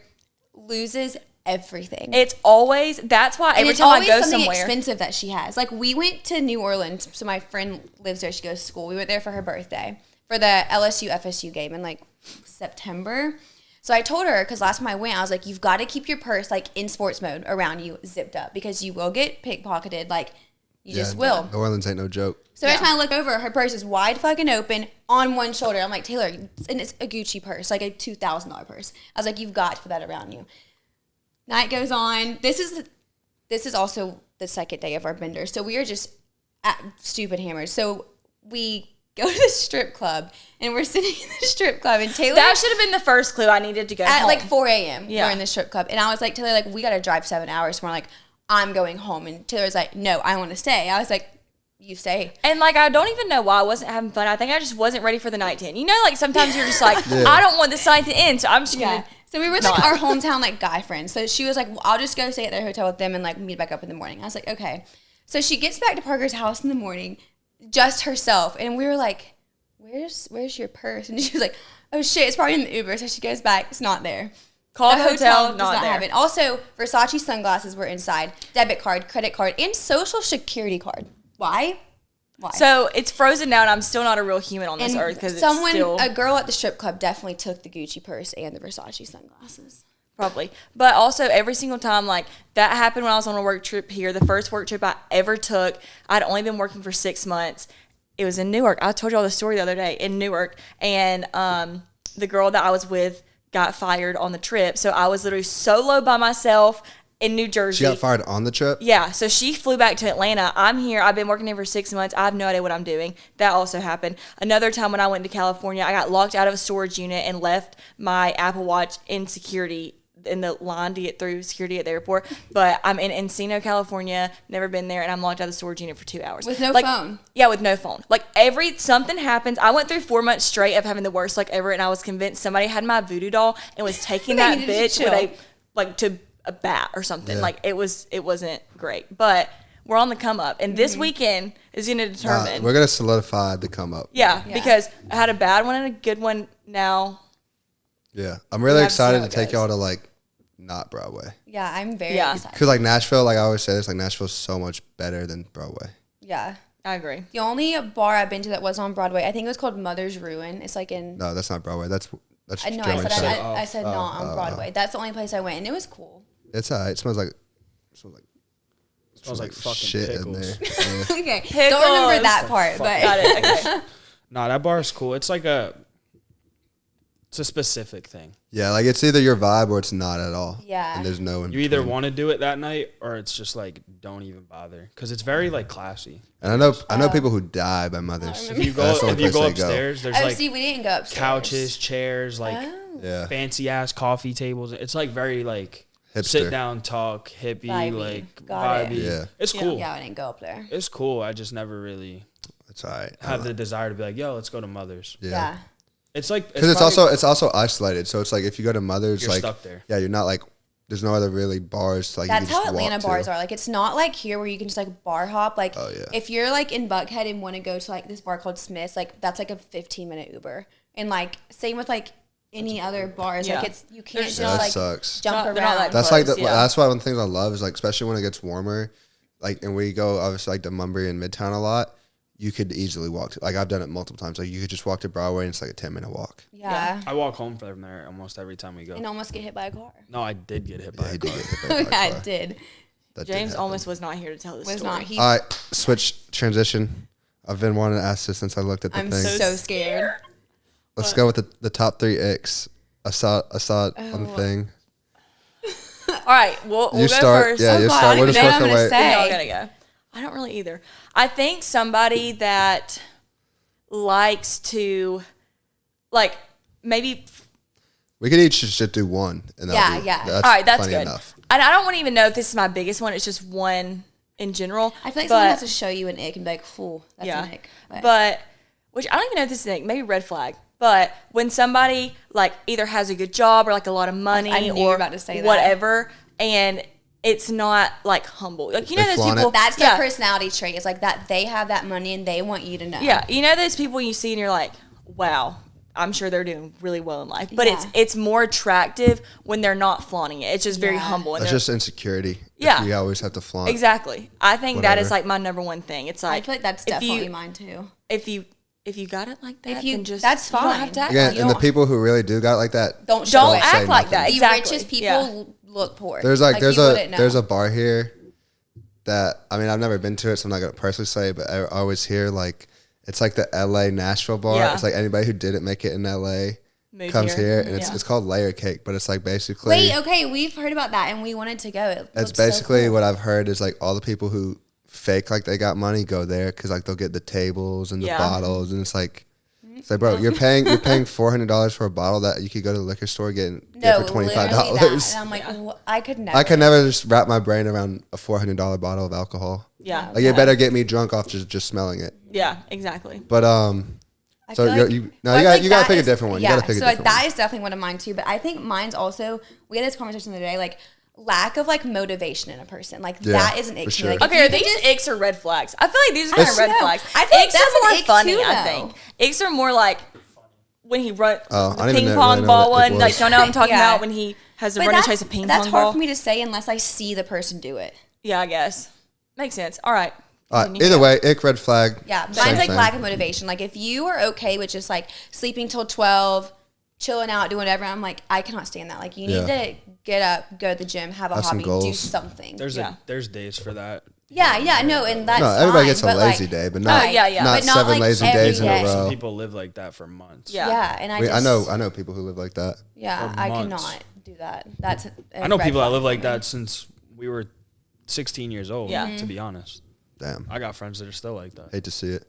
loses everything. It's always that's why and every it's time I always go something somewhere, expensive that she has. Like we went to New Orleans, so my friend lives there. She goes to school. We went there for her birthday for the LSU FSU game in like September. So I told her because last time I went, I was like, "You've got to keep your purse like in sports mode around you, zipped up, because you will get pickpocketed. Like you just will." New Orleans ain't no joke. So every time I look over, her purse is wide fucking open on one shoulder. I'm like, "Taylor," and it's a Gucci purse, like a $2,000 purse. I was like, "You've got to put that around you." Night goes on. This is also the second day of our bender. So we are just at stupid hammers. So we go to the strip club and we're sitting in the strip club and Taylor that should have been the first clue I needed to go at home. like 4 a.m. Yeah. We're in the strip club. And I was like, Taylor, like, we got to drive 7 hours. And we're like, I'm going home. And Taylor's like, no, I want to stay. I was like, you stay. And like I don't even know why I wasn't having fun. I think I just wasn't ready for the night to end. You know, like sometimes you're just like, I don't want this night to end, so I'm just gonna. So we were with like our hometown like guy friends. So she was like, well, I'll just go stay at their hotel with them and like meet back up in the morning. I was like, okay. So she gets back to Parker's house in the morning, just herself, and we were like, where's your purse? And she was like, oh shit, it's probably in the Uber. So she goes back, it's not there. Call The the hotel, does not there. have it. Also, Versace sunglasses were inside, debit card, credit card, and social security card. Why? So it's frozen down. I'm still not a real human on this And earth because someone, it's still a girl at the strip club, definitely took the Gucci purse and the Versace sunglasses. probably. But also every single time, like that happened when I was on a work trip here. The first work trip I ever took, I'd only been working for 6 months. It was in Newark. I told y'all the story the other day in Newark, and the girl that I was with got fired on the trip. So I was literally solo by myself in New Jersey. She got fired on the trip? Yeah, so she flew back to Atlanta. I'm here. I've been working here for 6 months. I have no idea what I'm doing. That also happened. Another time when I went to California, I got locked out of a storage unit and left my Apple Watch in security in the line to get through security at the airport. But I'm in Encino, California, never been there, and I'm locked out of the storage unit for 2 hours. With no Like, phone? Yeah, with no phone. Like something happens. I went through 4 months straight of having the worst luck ever, and I was convinced somebody had my voodoo doll and was taking that They needed to bitch chill. with a bat or something. Yeah. Like it wasn't great. But we're on the come up, and this weekend is going to determine. We're going to solidify the come up. yeah, Yeah. because I had a bad one and a good one now. Yeah. I'm really have to see excited how to it take goes. y'all to like not Broadway. Yeah, I'm very Yeah. excited. Because like Nashville, like I always say this, like Nashville's so much better than Broadway. Yeah. I agree. The only bar I've been to that was on Broadway, I think it was called Mother's Ruin. It's like in. No, that's not Broadway. That's I know. German I said Street. I said not on Broadway. That's the only place I went, and it was cool. It's alright. It smells like Smells like fucking shit in pickles. there. Yeah. Okay, Pickles. don't remember that part, but Got it. Okay. Nah, that bar is cool. It's like it's a specific thing. Yeah, like it's either your vibe or it's not at all. Yeah. And there's no in You either between. want to do it that night or it's just like don't even bother because it's very like classy. And I know people who die by mothers. If you go That's the only place they upstairs, there's oh, like see, we didn't go upstairs. couches, chairs, like Oh. Yeah. fancy ass coffee tables. It's like very like Hipster. sit down talk, hippie, Vibey. like Got it. vibey. Yeah. It's cool. Yeah, I didn't go up there. It's cool. I just never really It's alright. have the desire to be like, yo, let's go to Mother's. Yeah. It's like Because probably- it's also isolated. So it's like if you go to Mother's, You're like stuck there. yeah, you're not like there's no other really bars like you That's can how just Atlanta walk to. bars are. Like, it's not like here where you can just like bar hop. Like, Oh, yeah. if you're like in Buckhead and want to go to like this bar called Smith's, like that's like a 15-minute Uber. And like same with like any other bars. Yeah. Like it's you can't There's just Yeah, that like sucks. jump They're not around. that That's like close, yeah. that's one of the things I love is like especially when it gets warmer, like and we go obviously like to Munbury and Midtown a lot. You could easily walk to like I've done it multiple times. Like you could just walk to Broadway and it's like a 10-minute walk. Yeah. I walk home from there almost every time we go. And almost get hit by a car. No, I did get hit by Yeah, a he car. did get hit by a Yeah, car. I did. That did James happen. almost was not here to tell this Was story. not he? All right, switch transition. I've been wanting to ask this since I looked at the I'm thing. so scared. Let's go with the top 3 icks. I saw it on the Oh. thing. All right, we'll You go start. first. Yeah, Oh, you God, I start. don't We'll even just know work what our I'm way. gonna say. Y'all gotta go. I don't really either. I think somebody that likes to, like, maybe. We could each just do one, and Yeah, be, yeah. That's All right, that's plenty good. enough. And I don't want to even know if this is my biggest one. It's just one in general. I feel like but, someone has to show you an ick and be like, "Fool, that's yeah, an ick." but which I don't even know if this is an ick. Maybe red flag. But when somebody like either has a good job or like a lot of money I knew you were or about to say that. whatever, and it's not like humble. Like you know They those flaunt people. it. That's their yeah, personality trait. It's like that they have that money and they want you to know. yeah. You know those people you see and you're like, wow. I'm sure they're doing really well in life, but Yeah. it's more attractive when they're not flaunting it. It's just very Yeah. humble. And That's they're- just insecurity. Yeah. You always have to flaunt. exactly. I think that is Whatever. like my number one thing. It's I like feel like that's if definitely you, mine too. If you got it like that, If you- then just that's you don't fine. have to act Again, like and the it. people who really do got it like that, Don't show Don't it. say act like nothing. that. The Exactly. richest people Yeah. look poor. there's like you wouldn't know. there's a bar here that I mean I've never been to it, so I'm not gonna personally say, but I always hear like it's like the LA Nashville bar. Yeah. It's like anybody who didn't make it in LA Moved comes here. here, and it's Yeah. it's called Layer Cake, but it's like basically Wait, okay, we've heard about that and we wanted to go. It it's looks so basically cool. what I've heard is like all the people who fake like they got money go there because like they'll get the tables and the Yeah. bottles, and it's like bro, you're paying $400 for a bottle that you could go to the liquor store get no, for $25. literally that. And I'm like, I could never. I could never just wrap my brain around a $400 bottle of alcohol. Yeah. Like it better get me drunk off just smelling it. Yeah, exactly. But I so feel you like- you no well, I you feel got like you gotta that pick a is- different one. Yeah, You gotta pick a so different like one. that is definitely one of mine too. But I think mine's also we had this conversation the other day, like lack of like motivation in a person. Like Yeah, that is an ick for to sure. me. Like, if Okay, you are could these just- icks or red flags? I feel like these are kind of red know. flags. I feel like Icks that's are an more ick funny, too, I though. think. Icks are more like when he run Oh, I the don't even ping know- pong really know ball what it one. Like, was. don't know what I'm talking Yeah. about when he has to But run and that's, chase a ping that's pong hard ball. for me to say unless I see the person do it. Yeah, I guess. Makes sense. All right. All right, Continue. either way, ick, red flag. Yeah, same mine's like thing. lack of motivation. Like if you are okay with just like sleeping till 12, chilling out, doing whatever, I'm like I cannot stand that. Like you need Yeah. to get up, go to the gym, have a Have some hobby, do goals. something. There's days for that. Yeah, no, and that's No, everybody fine, gets a but, lazy like, day, but not yeah, yeah. not but not, 7 like, lazy every days in a day. row. Some people live like that for months. Yeah. Yeah, and I I just know people who live like that. Yeah, for I months. cannot do that. That's I know people that live like that since we were 16 years old. Yeah. To be honest, Damn, I got friends that are still like that. hate to see it.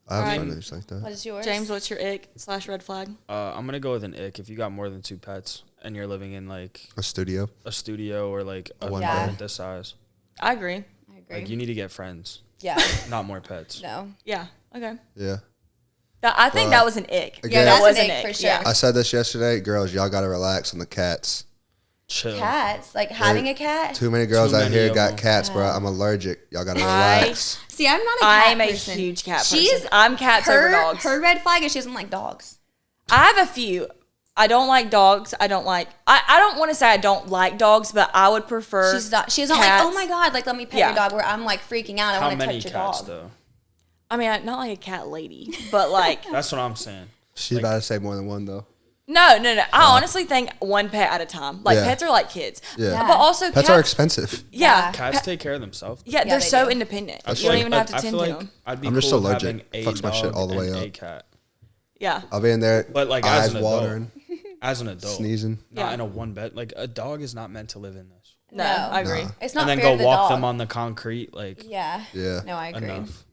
I have Alright. friends like that. What is yours? James, what's your ick / red flag? I'm gonna go with an ick if you got more than 2 pets and you're living in like A studio. a studio or like a One apartment bed. this size. I agree. I agree. Like you need to get friends, yeah, not more pets. no. Yeah. Okay. Yeah. I think But, that was an ick. again- that's was an ick for sure. Yeah. I said this yesterday, girls. Y'all gotta relax on the cats. Chill. Cats, like having a cat. Too many girls Too out many here of got them. cats, bro. I'm allergic. Y'all gotta I- relax. See, I'm not a cat I'm a person. huge cat person. She's I'm cats over her, dogs. Her red flag is she doesn't like dogs. I have a few. I don't like dogs. I don't want to say I don't like dogs, but I would prefer. She's not like, cats. oh my god, like let me pet Yeah. your dog. Where I'm like freaking out. I How want to many touch your cats dog. though? I mean, not like a cat lady, but like That's what I'm saying. She's about to say more than one though. no. I honestly think one pet at a time. Like Yeah. pets are like kids. Yeah. But also Pets are expensive. Yeah. Cats take care of themselves. Yeah, Yeah, they're they so do. independent. I You feel don't like- even have to I tend feel to like them. I'd be I'm just cool with allergic. having a Fucks my shit dog all the way and up. a cat. Yeah. I'll be in there, But like eyes as an adult, watering, as an adult, sneezing. not Yeah. in a one bed. Like a dog is not meant to live in this. No, I agree. Nah. It's not And then fair go to the walk dog. them on the concrete. Like Yeah. Yeah. No, I agree. enough.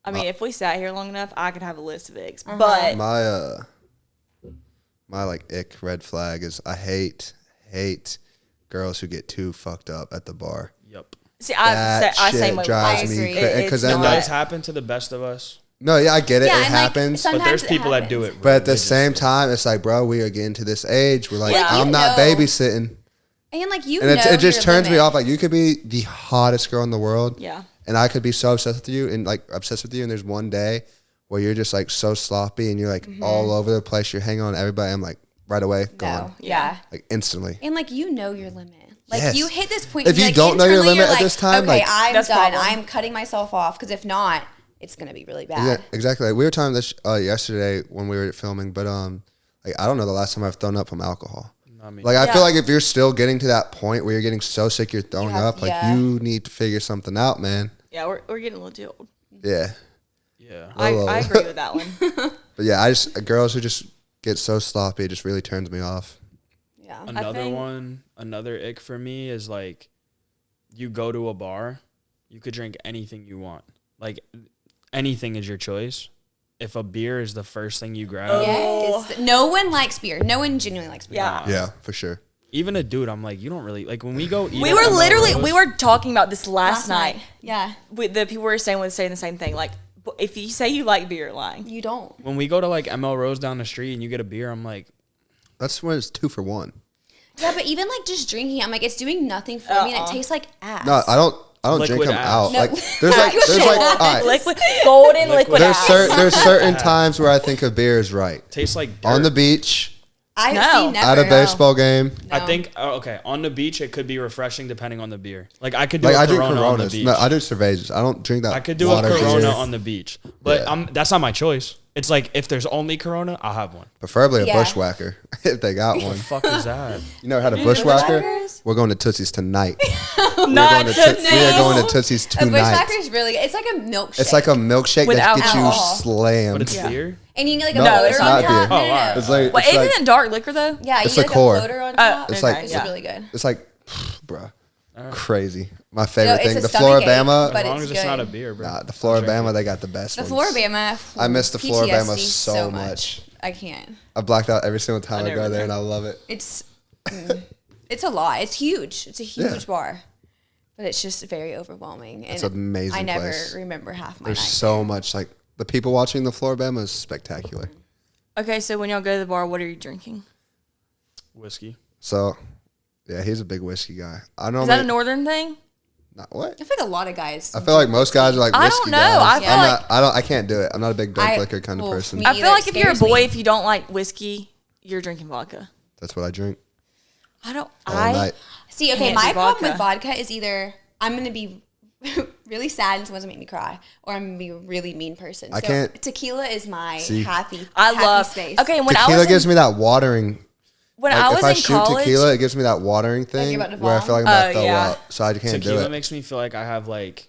I mean, if we sat here long enough, I could have a list of icks. Uh-huh. But My like ick red flag is I hate girls who get too fucked up at the bar. Yep. see, I Shit same way. drives I me agree. crazy. It's Because It then not- like, does happen to the best of us, no, yeah, I get it. Yeah, It and, like, happens. some- but there's Sometimes it people that do happens. it. But at the same religiously. time, it's like, bro, we are getting to this age. We're like, Yeah. I'm You not know- babysitting. And like And it just your turns me limit. off. Like you could be the hottest girl in the world. Yeah. And I could be so obsessed with you and there's one day where you're just like so sloppy and you're like all over the place. You're hanging on everybody. I'm like right away, gone. No, yeah. Like instantly. And like your limit. Like Yes. you hit this point. If you like, don't know your internally, limit you're at this time, okay, like- I'm That's done. problem. I'm cutting myself off because if not, it's gonna be really bad. Yeah, exactly. Like, we were talking this yesterday when we were filming, but like I don't know the last time I've thrown up from alcohol. I mean, Like I Yeah. feel like if you're still getting to that point where you're getting so sick you're throwing have- up, like yeah. you need to figure something out, man. Yeah, we're getting a little too old. Yeah. yeah. I Hello. agree with that one. But yeah, girls who just get so sloppy, it just really turns me off. Yeah. Another ick for me is like, you go to a bar, you could drink anything you want. Like, anything is your choice. If a beer is the first thing you grab, Yes. No one likes beer. No one genuinely likes beer. Yeah. Yeah, for sure. even a dude, I'm like, you don't really like when we go. Eat We at were Melrose, we were talking about this last night. Yeah. The people were saying the same thing. Like, if you say you like beer, you're lying. You don't. when we go to like ML Rose down the street and you get a beer, I'm like, That's when it's 2 for 1. Yeah, but even like just drinking, I'm like, it's doing nothing for me, and it tastes like ass. No, I don't drink Liquid them ass. out. No. Like there's all right. Liquid, golden liquid There's ass. there's certain times where I think a beer is right. tastes like dirt. On the beach, I No. see never. at a baseball game. No. I think okay, on the beach it could be refreshing depending on the beer. Like I could do Like a I drink Corona on the Coronas. beach. No, I do cervezas. I don't drink that. I could do water a Corona beer. on the beach, but Yeah. that's not my choice. It's like if there's only Corona, I'll have one. Preferably a Yeah. bushwhacker if they got one. Fuck is that? You never had a bushwhacker? Bushwhackers? We're going to Tootsie's tonight. Not we Tootsie. are going to Tootsie's A tonight. bushwhacker is really good. It's like a milkshake. It's like a milkshake With that gets you alcohol. slammed. But it's Yeah. beer. and you get like a No, floater it's on not top. beer. No, no, Oh, wow. no. It's like Wait, it's isn't like, it dark liquor though? Yeah, you It's get a like core. a floater on top. It's Okay, like It's yeah. really good. it's like bruh. Crazy. My favorite No, it's thing. a The stomach ache, Floribama. but As long it's as it's not a good. beer, bro. Nah, the I'll drink Floribama, it. they got the best The ones. Floribama. I miss the Floribama PTSD so much. I can't. I blacked out every single time I never go been there, there. and I love it. It's it's a lot. It's huge. It's a huge Yeah. bar, but it's just very overwhelming. And It's an amazing I never place. remember half my There's night. so much like the people watching the Floribama is spectacular. Okay, so when y'all go to the bar, what are you drinking? Whiskey. So, yeah, he's a big whiskey guy. I Is normally that a northern thing? not, what? I feel like a lot of guys. I feel like most guys are like I whiskey don't know. guys. I feel I'm like- not. I can't do it. I'm not a big dark I- liquor kind of well, person. me- I feel either. like if you're a Scares boy, me. if you don't like whiskey, you're drinking vodka. That's what I drink I don't. all night. See, okay, can't my do problem with vodka. vodka is either I'm gonna be really sad and someone's gonna make me cry, or I'm gonna be a really mean person. I So can't- Tequila is my See. happy. I happy love. space. Okay, when I Tequila was gives in, me that watering. when Like, I if was I in shoot college, tequila, it gives me that watering thing about to where I vom? feel like I'm about to Oh, throw yeah. up. So I can't Tequila do it. makes me feel like I have like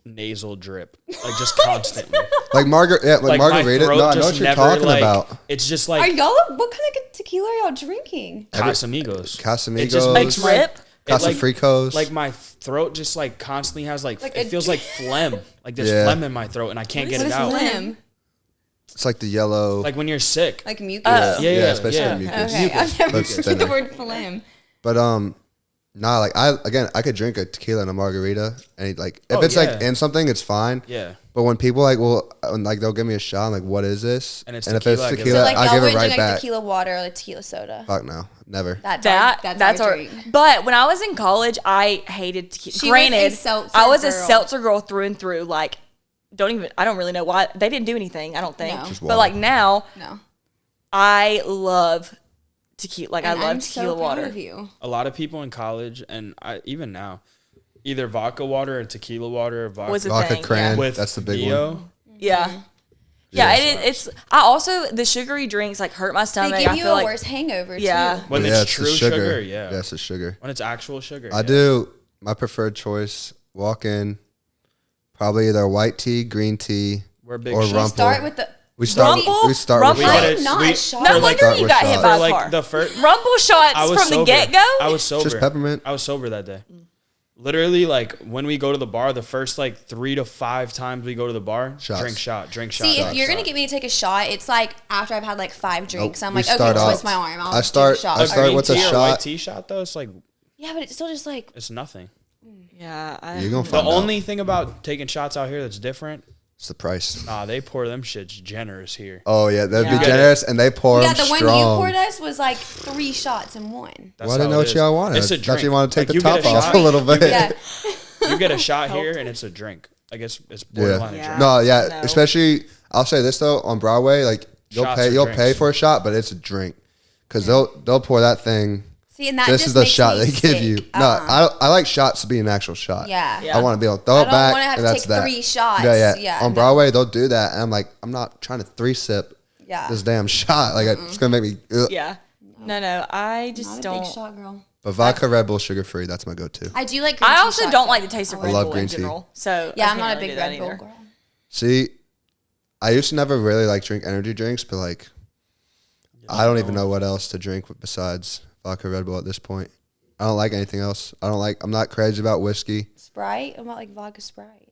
nasal drip, like just constantly. Like like Like my margarita. throat No, I know just what you're never, talking like, about. It's just Are like y'all? What kind of tequila are y'all drinking? Casamigos. Casamigos. It just makes my Drip? it, like, Casafricos. like my throat just like constantly has like, Like it a- feels like phlegm. Like there's Yeah. phlegm in my throat and I can't get What it is out. phlegm? It's like the yellow. Like when you're sick. Like mucus. yeah, yeah, especially yeah. mucus. Okay, I've never That's heard thinner. the word phlegm. But nah, like I could drink a tequila and a margarita, and like if Oh, it's like yeah. in something, it's fine. Yeah. But when people like they'll give me a shot, I'm like, what is this? And it's if tequila, I it's give it tequila, So like I y'all give would it drink right like back. tequila water or like tequila soda. Fuck no, never. That's that's our our. drink. But when I was in college, I hated tequila. She was a Granted, seltzer I was a girl. seltzer girl through and through. Like, I don't really know why they didn't do anything. I don't think. No. Just But water. like now, No. I love tequila. Like And I love I'm tequila so proud water. of you. A lot of people in college and even now, either vodka water or tequila water or vodka Was a Vodka thing, cran, with that's the big Neo. one. Yeah. Yeah, it's. I also the sugary drinks like hurt my They stomach. give I you feel a like worse hangover Yeah. too. When Yeah, it's the true sugar, yeah. Yes, it's sugar. When it's actual sugar. I yeah. do my preferred choice. Walk in, probably either white tea, green tea, We're big or shots. Rumple. Start with the We start. Rumple? We start Rumple? with We shots. gotta- I'm not we- shocked. no for, like, wonder you got hit shots. by For a like car. the first, Rumble shots I was from sober. the get go. I was sober. Just peppermint. I was sober that day. Literally, like when we go to the bar, the first like 3 to 5 times we go to the bar, Shots. drink shot. See, if you're gonna get me to take a shot, it's like after I've had like 5 drinks. I'm we like, okay, start twist off- my arm. I'll I start- do a shot. I start Or- with a tea or shot. white tea shot though, it's like Yeah, but it's still just like it's nothing. Yeah, You're gonna The find out. only thing about taking shots out here that's different It's the price. Nah, they pour them shits generous here. Oh yeah, that'd Yeah. be generous, and they pour Yeah, them the one you strong. poured us was like 3 shots in one. That's Well, I didn't how know it what is. y'all wanted. It's a I thought drink. you wanted to take Like, you the get top off shot- a little bit. Yeah. You get a shot here and it's a drink. Like it's borderline a Yeah. drink. No, yeah, No. especially I'll say this though, on Broadway, like Shots or you'll drinks. pay for a shot, but it's a drink because they'll pour that thing. See, and that This just is the makes shot me they give you. sick. No, I like shots to be an actual shot. Yeah. Yeah. I want to be able to throw I it don't back. wanna have and to that's take that. 3 shots. Yeah. Yeah, On no. Broadway, they'll do that, and I'm like, I'm not trying to 3-sip Yeah. this damn shot. Like it's gonna make me. Ugh. Yeah. No, I just Not a don't. big shot girl. But vodka Red Bull sugar free. That's my go-to. I do like green I tea also shots, don't though. like the taste of I Red love Bull green in tea. general. So Yeah, I I'm not a can't big really do that Red Bull either. girl. See, I used to never really like drink energy drinks, but like, I don't even know what else to drink besides vodka Red Bull at this point. I don't like anything else. I'm not crazy about whiskey. Sprite? I'm not like vodka Sprite.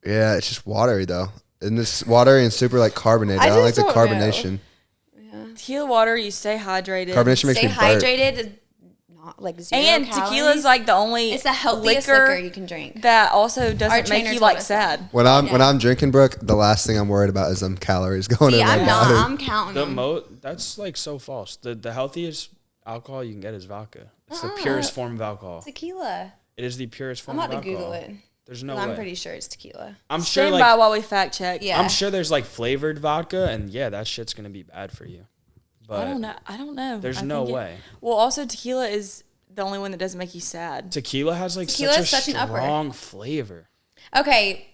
Yeah, it's just watery though. And it's watery and super like carbonated. I don't like just the don't know. carbonation. Tequila water, you stay hydrated. Carbonation makes Stay me burp. hydrated. Not like 0 and calories. tequila's like the only It's the healthiest liquor you can drink. that also Our doesn't make trainer you told like us that. sad. When I'm drinking, Brooke, the last thing I'm worried about is them calories going See, in my I'm not. body. I'm counting The them. that's like so false. The healthiest alcohol you can get is vodka. It's the purest form of alcohol. Tequila. It is the purest I'm form about of to alcohol. Google it. There's no I'm way. pretty sure it's tequila. I'm sure Stand by like while we fact check. Yeah. I'm sure there's like flavored vodka, and yeah, that shit's gonna be bad for you. But I don't know. There's I no think way. Well, also tequila is the only one that doesn't make you sad. Tequila has like Tequila such a is such an upper. strong flavor. Okay.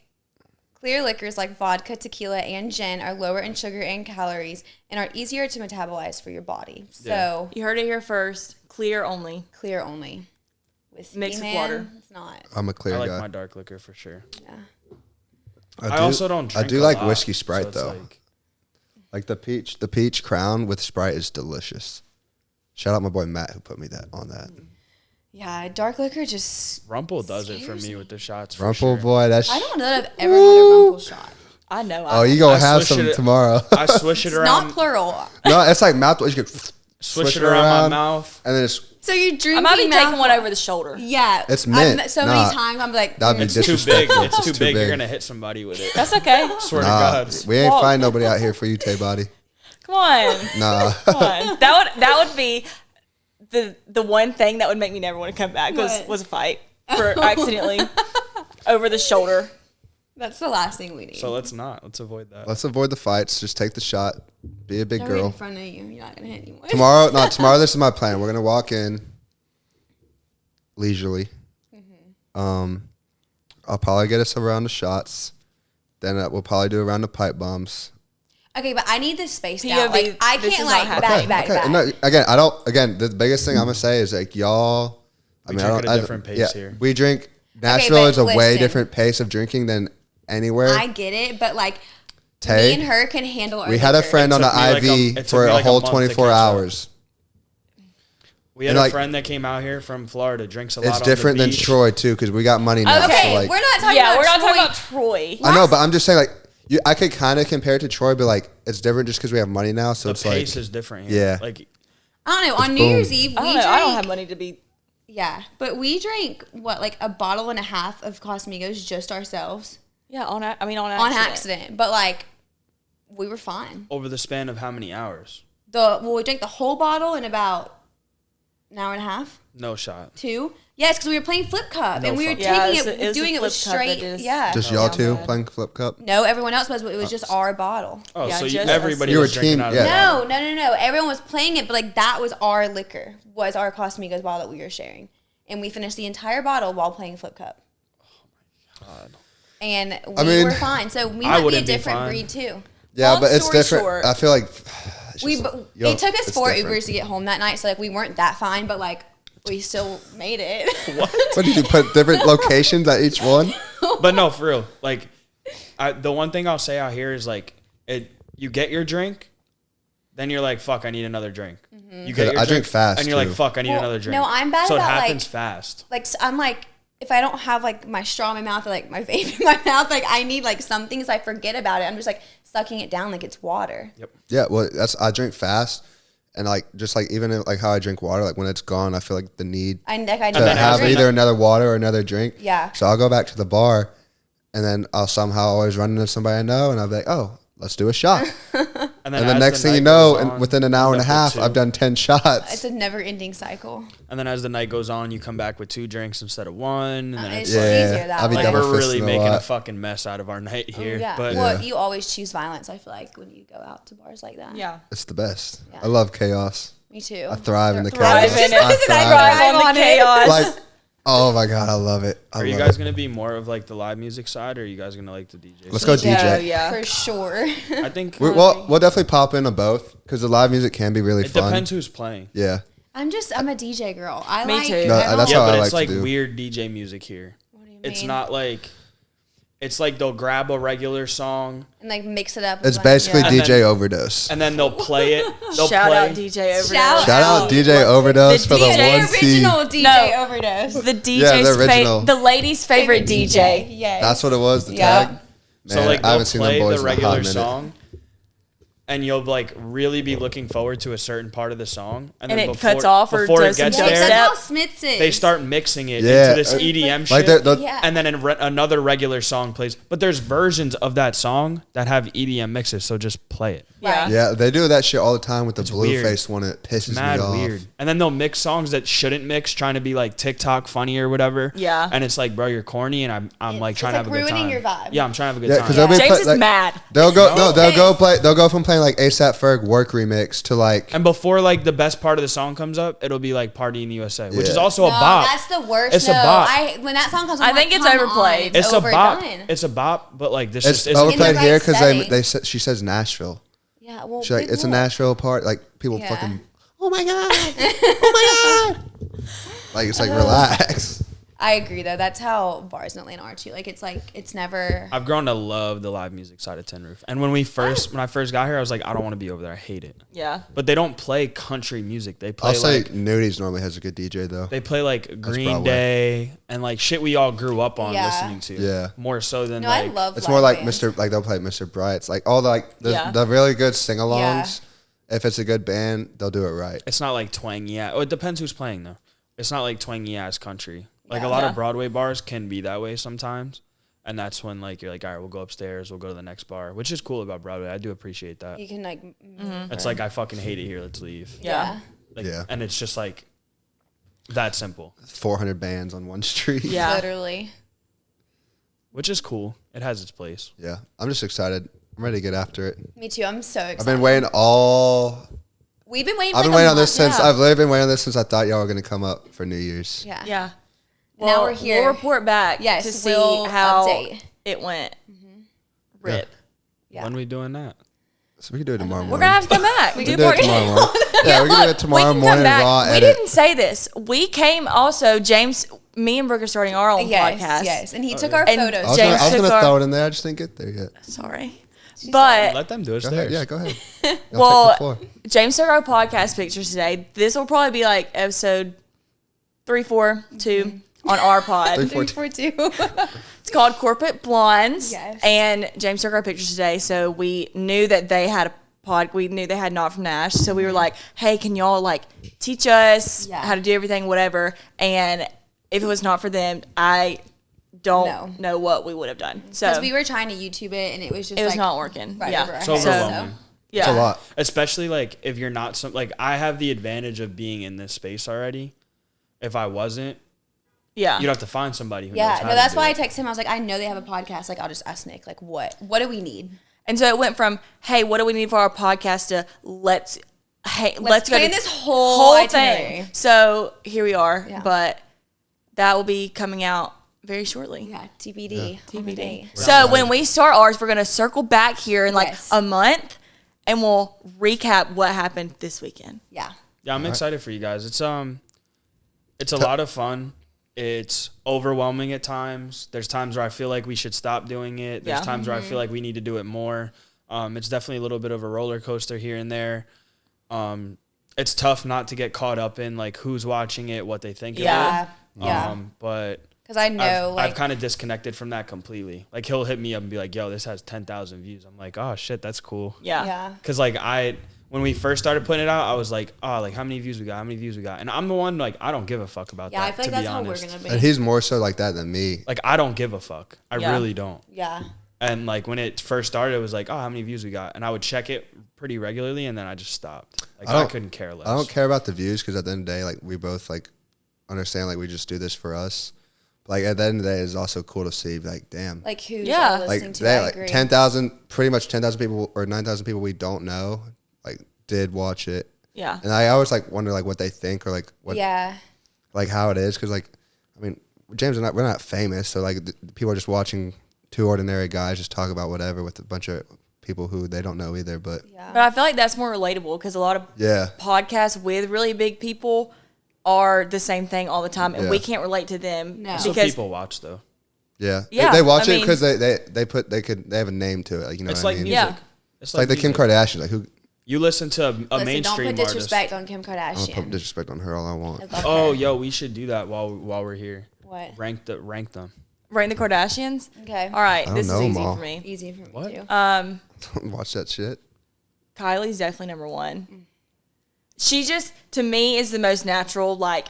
Clear liquors like vodka, tequila, and gin are lower in sugar and calories and are easier to metabolize for your body. So You heard it here first. Clear only. clear only. Whiskey, Mixed with man, water. It's not. I'm a clear I like guy. my dark liquor for sure. Yeah. I also don't drink I do a like lot, whiskey so Sprite it's though. like- Like the peach crown with Sprite is delicious. Shout out my boy Matt who put me on that. Yeah, dark liquor just. Rumple does it for me with the shots. For Rumple sure. boy, that's. I don't know that I've ever had a rumple shot. I know. Oh, you gonna I have swish some it- tomorrow? I swish it It's around. not plural. No, it's like mouth. You could Swish it around my mouth. and then it's So you're drinking. I might be taking one mouthwash. over the shoulder. Yeah. It's mint. So Nah. many times I'm like, That'd be It's too big. disrespectful. It's too big. You're big. gonna hit somebody with it. That's okay. Swear to Nah, God. we ain't Whoa. find nobody out here for you, Tay Body. Come on. Nah. Come on. That would be the one thing that would make me never want to come back What? was a fight for accidentally over the shoulder. that's the last thing we need. So let's avoid that. Let's avoid the fights. Just take the shot. Be a big They're right in girl. front of you. You're not gonna hit anyone. Tomorrow. This is my plan. We're gonna walk in leisurely. I'll probably get us a round of shots. Then we'll probably do a round of pipe bombs. Okay, but I need this spaced POV, out. Like I this can't is not like happening. back to back. And no, again, the biggest thing I'm gonna say is like y'all. I We mean, drink I at don't. a different pace here. We drink. Nashville but is a way listen. different pace of drinking than anywhere. I get it, but like Tay, me and her can handle our we had a liquor. friend on the took me like IV it took for me a like a whole month to 24 catch up. hours. We had And, a like, friend that came out here from Florida, drinks a lot. It's on different the than beach. Troy too, because we got money now. Okay, so like, we're not talking Yeah, about we're not Troy. talking about Troy. I know, but I'm just saying like I could kind of compare it to Troy, but like it's different just because we have money now. So The it's pace like is different here. Yeah. Like I don't know. On New boom. Year's Eve, we I don't know. drank. I don't have money to be. Yeah, but we drank what, like a bottle and a half of Casamigos just ourselves Yeah, on accident. on accident. But like, we were fine. over the span of how many hours? We drank the whole bottle in about an hour and a half, No shot. 2. Yes, because we were playing flip cup No and we were fuck. Yeah, taking it was doing the it with flip cup that straight. is- Yeah. just Oh, y'all yeah, two man. playing flip cup. No, everyone else was, but it was just our bottle. Oh, Yeah, so just everybody You were was drinking team- out of yeah. the bottle. No. Everyone was playing it, but like that was our liquor, was our Casamigos bottle that we were sharing. And we finished the entire bottle while playing flip cup. God. And we mean, were fine. So we I might be a wouldn't be different fine. breed too. Yeah, Long but it's story different. short- I feel like it's We just- yo, it took us it's 4 different. Ubers to get home that night, so like we weren't that fine, but like we still made it. What? What did you put different locations at each one? But no, for real. Like, the one thing I'll say out here is like, you get your drink, then you're like, fuck, I need another drink. You get your I drink fast, and you're like, too. fuck, I need Well, another drink. no, I'm bad So it about, happens like- fast. Like I'm like, if I don't have like my straw in my mouth or like my vape in my mouth, like I need like some things. I forget about it. I'm just like sucking it down like it's water. Yep. Yeah, well, I drink fast, and like just like even like how I drink water, like when it's gone, I feel like the need I to need then another have drink. either another water or another drink. Yeah. So I'll go back to the bar, and then I'll somehow always run into somebody I know, and I'll be like, oh, let's do a shot. And And the as next thing you night know, goes and on, within an you hour and end a up with half, two. I've done 10 shots. It's a never-ending cycle. And then as the night goes on, you come back with 2 drinks instead of 1. And then It's it's just like, easier that I'll be way. like double we're really fisting a making a lot. fucking mess out of our night here. Yeah. But Well, Yeah. you always choose violence, I feel like, when you go out to bars like that. Yeah. It's the best. Yeah. I love chaos. Me too. I thrive in the Thrive chaos. in it. I Thrive on the chaos. Like, oh my God, I love it. are you guys gonna be more of like the live music side, or are you guys gonna like the DJ? Let's go side? DJ. Yeah. For sure. I think We'll definitely pop into both because the live music can be really it fun. depends who's playing. Yeah. I'm a DJ girl. I Me like. too. I No, don't- that's Yeah, how but I it's like to like do. weird DJ music here. What do you It's mean? not like. It's like they'll grab a regular song And like mix it up. with It's like- basically Yeah. DJ And overdose. and then they'll play it. They'll Shout play. out DJ Overdose. Shout Shout out DJ Overdose for the DJ one C. original DJ No. overdose. The Yeah, DJ's the original. the ladies' favorite DJ. Yes. That's what it was. The Yeah. tag. Man, So like I they'll haven't seen them play boys the in a hot regular minute. song, and you'll like really be looking forward to a certain part of the song, and And then it cuts off or before it does some gets Yes, dubstep. there, that's how Smith's is. they start mixing it Yeah, into this EDM Like shit. they're, Yeah. And then another regular song plays, but there's versions of that song that have EDM mixes, so just play it. Yeah. yeah, they do that shit all the time with the blue weird. face one. It pisses Mad me off. weird. And then they'll mix songs that shouldn't mix, trying to be like TikTok funny or whatever. Yeah. And it's like, bro, you're corny, and I'm like It's trying to like have a good time. ruining your vibe. Yeah, I'm trying to have a good Yeah, time. because they'll be James play, is like, mad. They'll go no, they'll go Yes. play. They'll go from playing like ASAP Ferg work remix to like And before like the best part of the song comes up, it'll be like Party in the USA, which is Yeah. also a No, bop. that's the worst. It's a no, bop. when that song comes on, I I'm think like, it's come overplayed. on, It's a bop. overdone. It's a bop, but like this it's just isn't. overplayed right here because setting. she says Nashville. Yeah, well, She's like big it's a whoop. Nashville part. Like people Yeah. fucking. Oh my God! Oh my God! Like it's like relax. I agree though. That's how bars in Atlanta are too. Like it's never. I've grown to love the live music side of Tin Roof. And when I first got here, I was like, I don't want to be over there. I hate it. Yeah. But they don't play country music. They play I'll say like Nudies normally has a good DJ though. they play like Green Broadway. Day and like shit we all grew up on Yeah. listening to. Yeah. More so than No, like I love. It's live more like bands. Mr. Like they'll play Mr. Bright's. Like all the like Yeah. the really good sing-alongs. If it's a good band, they'll do it right. it's not like twangy. Oh, it depends who's playing though. It's not like twangy ass country. Like Yeah. a lot Yeah. of Broadway bars can be that way sometimes. And that's when like you're like, all right, we'll go upstairs, we'll go to the next bar, which is cool about Broadway. I do appreciate that. You can like. It's like I fucking hate it here. Let's leave. Yeah. Like, Yeah. And it's just like that simple, 400 bands on one street. Yeah. Literally. which is cool. It has its place. Yeah. I'm just excited. I'm ready to get after it. Me too. I'm so excited. I've been waiting We've been waiting. I've for been like waiting a on this month. since I've literally been waiting on this since I thought y'all were gonna come up for New Year's. Yeah. Yeah. Now we're here. We'll report back Yes, to see we'll how update. it went. Rip. Yeah. When we doing that? So we can do it tomorrow morning. We're gonna have to come back. we Do can do it more- tomorrow morning. Yeah, we can do it tomorrow we can come morning. back. Raw We edit. didn't say this. We came also, James, me and Brooke are starting our own Yes. podcast. Yes. And he took our And photos. I was James gonna took our- throw it in there. I just didn't get there yet. Sorry. But Let them do it. Go ahead. Yeah, go ahead. Y'all well, take the floor. James took our podcast pictures today. This will probably be like episode 3, 4, 2 on our pod. 3, 4, 342. It's called Corporate Blondes. Yes. And James took our pictures today, so we knew that they had a pod. We knew they had Not From Nash, so we were like, "Hey, can y'all like teach us Yeah. how to do everything, whatever?" And if it was not for them, I don't know what we would have done. So Because we were trying to YouTube it and it was just it was like not working. right Yeah, over our It's heads, overwhelming. yeah, It's a lot. Especially like if you're not some like I have the advantage of being in this space already. If I wasn't, Yeah, you'd have to find somebody who knows Yeah, how no, to that's do why I it. texted him. I was like, I know they have a podcast. Like, I'll just ask Nick, like, what do we need? and so it went from, "Hey, what do we need for our podcast?" to let's go plan to this whole itinerary. thing. So here we are, Yeah. but that will be coming out very shortly. Yeah, TBD. TBD. So when we start ours, we're gonna circle back here in like Yes. a month, and we'll recap what happened this weekend. Yeah. Yeah, I'm excited for you guys. It's a lot of fun. It's overwhelming at times. There's times where I feel like we should stop doing it. There's Yeah. times where I feel like we need to do it more. It's definitely a little bit of a roller coaster here and there. It's tough not to get caught up in like who's watching it, what they think Yeah. of it. Yeah. But Because I know, I've like, kind of disconnected from that completely. Like he'll hit me up and be like, "Yo, this has 10,000 views." I'm like, "Oh shit, that's cool." Yeah. yeah. Cause like when we first started putting it out, I was like, oh, like how many views we got? How many views we got? And I'm the one like I don't give a fuck about Yeah, that. I feel like to that's be how honest. we're gonna be. And he's more so like that than me. Like I don't give a fuck. I Yeah. really don't. Yeah. And like when it first started, it was like, oh, how many views we got? And I would check it pretty regularly, and then I just stopped. Like I couldn't care less. I don't care about the views because at the end of the day, like we both like understand like we just do this for us. Like at the end of the day, it's also cool to see like, damn, Like who's Yeah. all like listening to? they I like agree. 10,000, pretty much 10,000 people or 9,000 people we don't know like did watch it, Yeah. and I always like wonder like what they think or like what Yeah. like how it is because like I mean James and we're not famous, so like people are just watching two ordinary guys just talk about whatever with a bunch of people who they don't know either. But Yeah. But I feel like that's more relatable because a lot of yeah, podcasts with really big people are the same thing all the time, and Yeah. we can't relate to them No. That's what because people watch though. yeah, Yeah, they watch I it mean- because they have a name to it. Like, you know It's what like I mean? music. Yeah. It's It's like the Kim music. Kardashian. Like who? You listen to a Listen, don't mainstream put disrespect artist. on Kim I'm gonna put Kardashian. disrespect on her all I I want. love Oh, her. yo, we should do that while we're here. What? Rank them. rank the Kardashians. Okay. All right, I don't this is know 'em easy all. for me. Easy for me What? too. Watch that shit. Kylie's definitely number one. She just, to me, is the most natural. Like,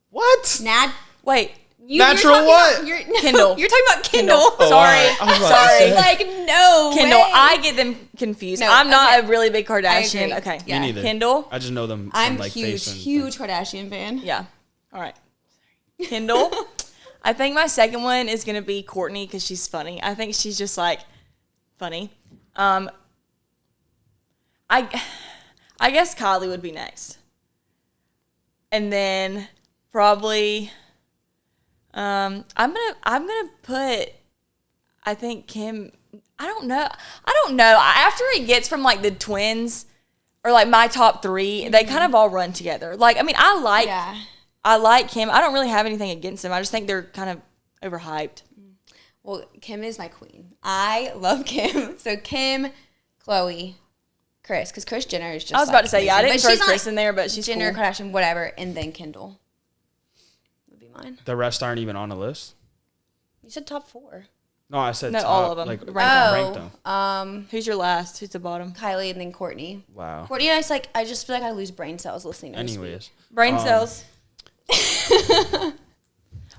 What? Nad. wait, Natural talking what? About, you're, Kindle. You're talking about Kindle. Kindle. Oh, Sorry, all right. I was about to sorry. say. Like no Kindle. way. I get them confused. No, I'm not okay. a really big I Kardashian. agree. Okay, Yeah. Me neither. Kindle. I just know them from I'm like huge, face and huge Kardashian fan. Yeah. All right. Kindle. I think my second one is gonna be Courtney because she's funny. I think she's just like funny. I guess Kylie would be next, and then probably I'm gonna put, I think Kim. I don't know. After it gets from like the twins or like my top three, they kind of all run together. Like, I mean, Yeah. I like Kim. I don't really have anything against them. I just think they're kind of overhyped. Well, Kim is my queen. I love Kim. So Kim, Chloe, Kris, because Kris Jenner is just. I was about to say, yeah, I amazing. didn't But throw she's not Kris in there, but she's Jenner, cool. Kardashian, whatever, and then Kendall would be mine. the rest aren't even on the list. You said top 4. No, I said No, top, all of them. Like Rank rank Oh, them. Who's your last? Who's the bottom? Kylie and then Courtney. Wow. Courtney, I just feel like I lose brain cells listening to her speak. Anyways, Brain cells.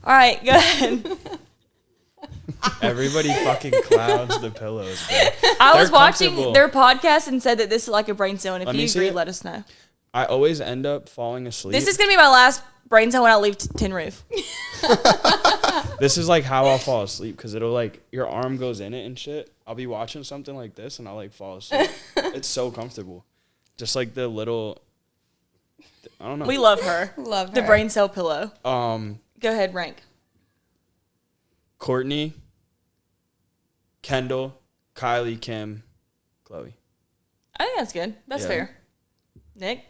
All right, go ahead. everybody fucking clowns the pillows, bro. I was They're watching comfortable. their podcast and said that this is like a brain cell, and if Let you me see agree, it. let us know. I always end up falling asleep. This is gonna be my last brain cell when I leave Tin Roof. This is like how I'll fall asleep because it'll like your arm goes in it and shit. I'll be watching something like this and I'll like fall asleep. It's so comfortable. Just like the little, I don't know. We love her. Love The her. brain cell pillow. Go Go ahead, rank. Courtney, Kendall, Kylie, Kim, Chloe. I think that's good. That's Yeah. fair. Nick.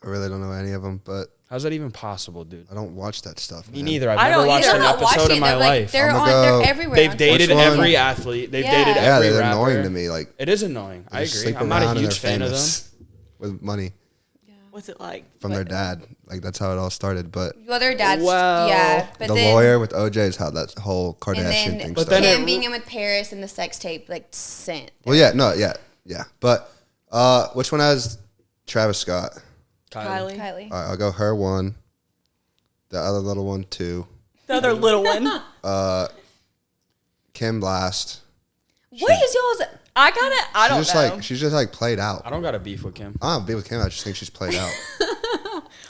I really don't know any of them, but How's that even possible, dude? I don't watch that stuff. Me man. neither. I've I never don't watched either. an I'm not episode watching in my them, like, life. They're I'ma on. go- They're everywhere. They've on dated Which one? every athlete. They've Yeah. dated Yeah, every they're rapper. annoying to me. Like It is annoying. I they just agree. sleep I'm not a around and huge they're fan of them. famous with money What's it like? from their dad. Like that's how it all started. But Well, their dad's. Well, yeah. But the then, lawyer with OJ is how that whole And Kardashian then, thing But started. then Kim it- being in with Paris and the sex tape, like, sent. Well, yeah, no, yeah. But which one has Travis Scott? Kylie. Kylie. All right, I'll go her 1. The other little one 2. The other little one. Kim last. What is y'all's? I don't know. She's just like played out. I don't got a beef with Kim. I don't be with Kim. I just think she's played out.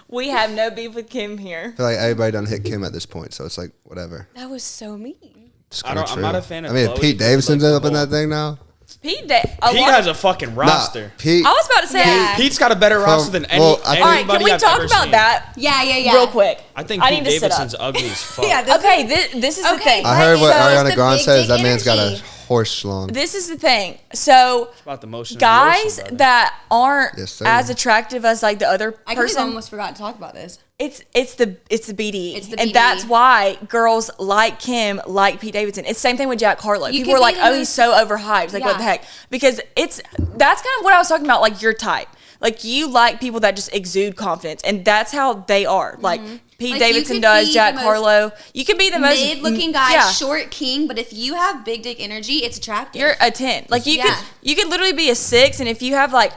We have no beef with Kim here. I feel like everybody done hit Kim at this point, so it's like whatever. That was so mean. It's I kinda don't- I'm true. not a fan of I mean, if Chloe Pete because, Davidson's like, the up in whole- that thing now. Pete Pete has a fucking roster. Nah, Pete. I was about to say. Yeah. Pete's got a better roster than any, well, I think- All right, anybody can we I've talk ever about seen. that Yeah. real quick? I think I Pete need to sit Davidson's up. ugly as fuck. Yeah, Okay, this is the Okay. thing. I heard what So it's Ariana the Grande big says. dick That man's got a energy. horse schlong. This is the thing. So About the motion of guys the ocean, brother. that aren't Yes, sir. as attractive as like the other I completely person, almost forgot to talk about this. it's the BDE. It's the And BDE. that's why girls like Kim like Pete Davidson. It's the same thing with Jack Harlow. You People could are like, be the oh, he's most- so overhyped. Like, what the Yeah. heck? Because that's kind of what I was talking about, like your type. Like you like people that just exude confidence, and that's how they are. Like Pete Like, you Davidson could does, be Jack the most Harlow. You can be the most Mid-looking guy, yeah. short king, but if you have big dick energy, it's attractive. You're a 10. Like you Yeah. could literally be a 6, and if you have like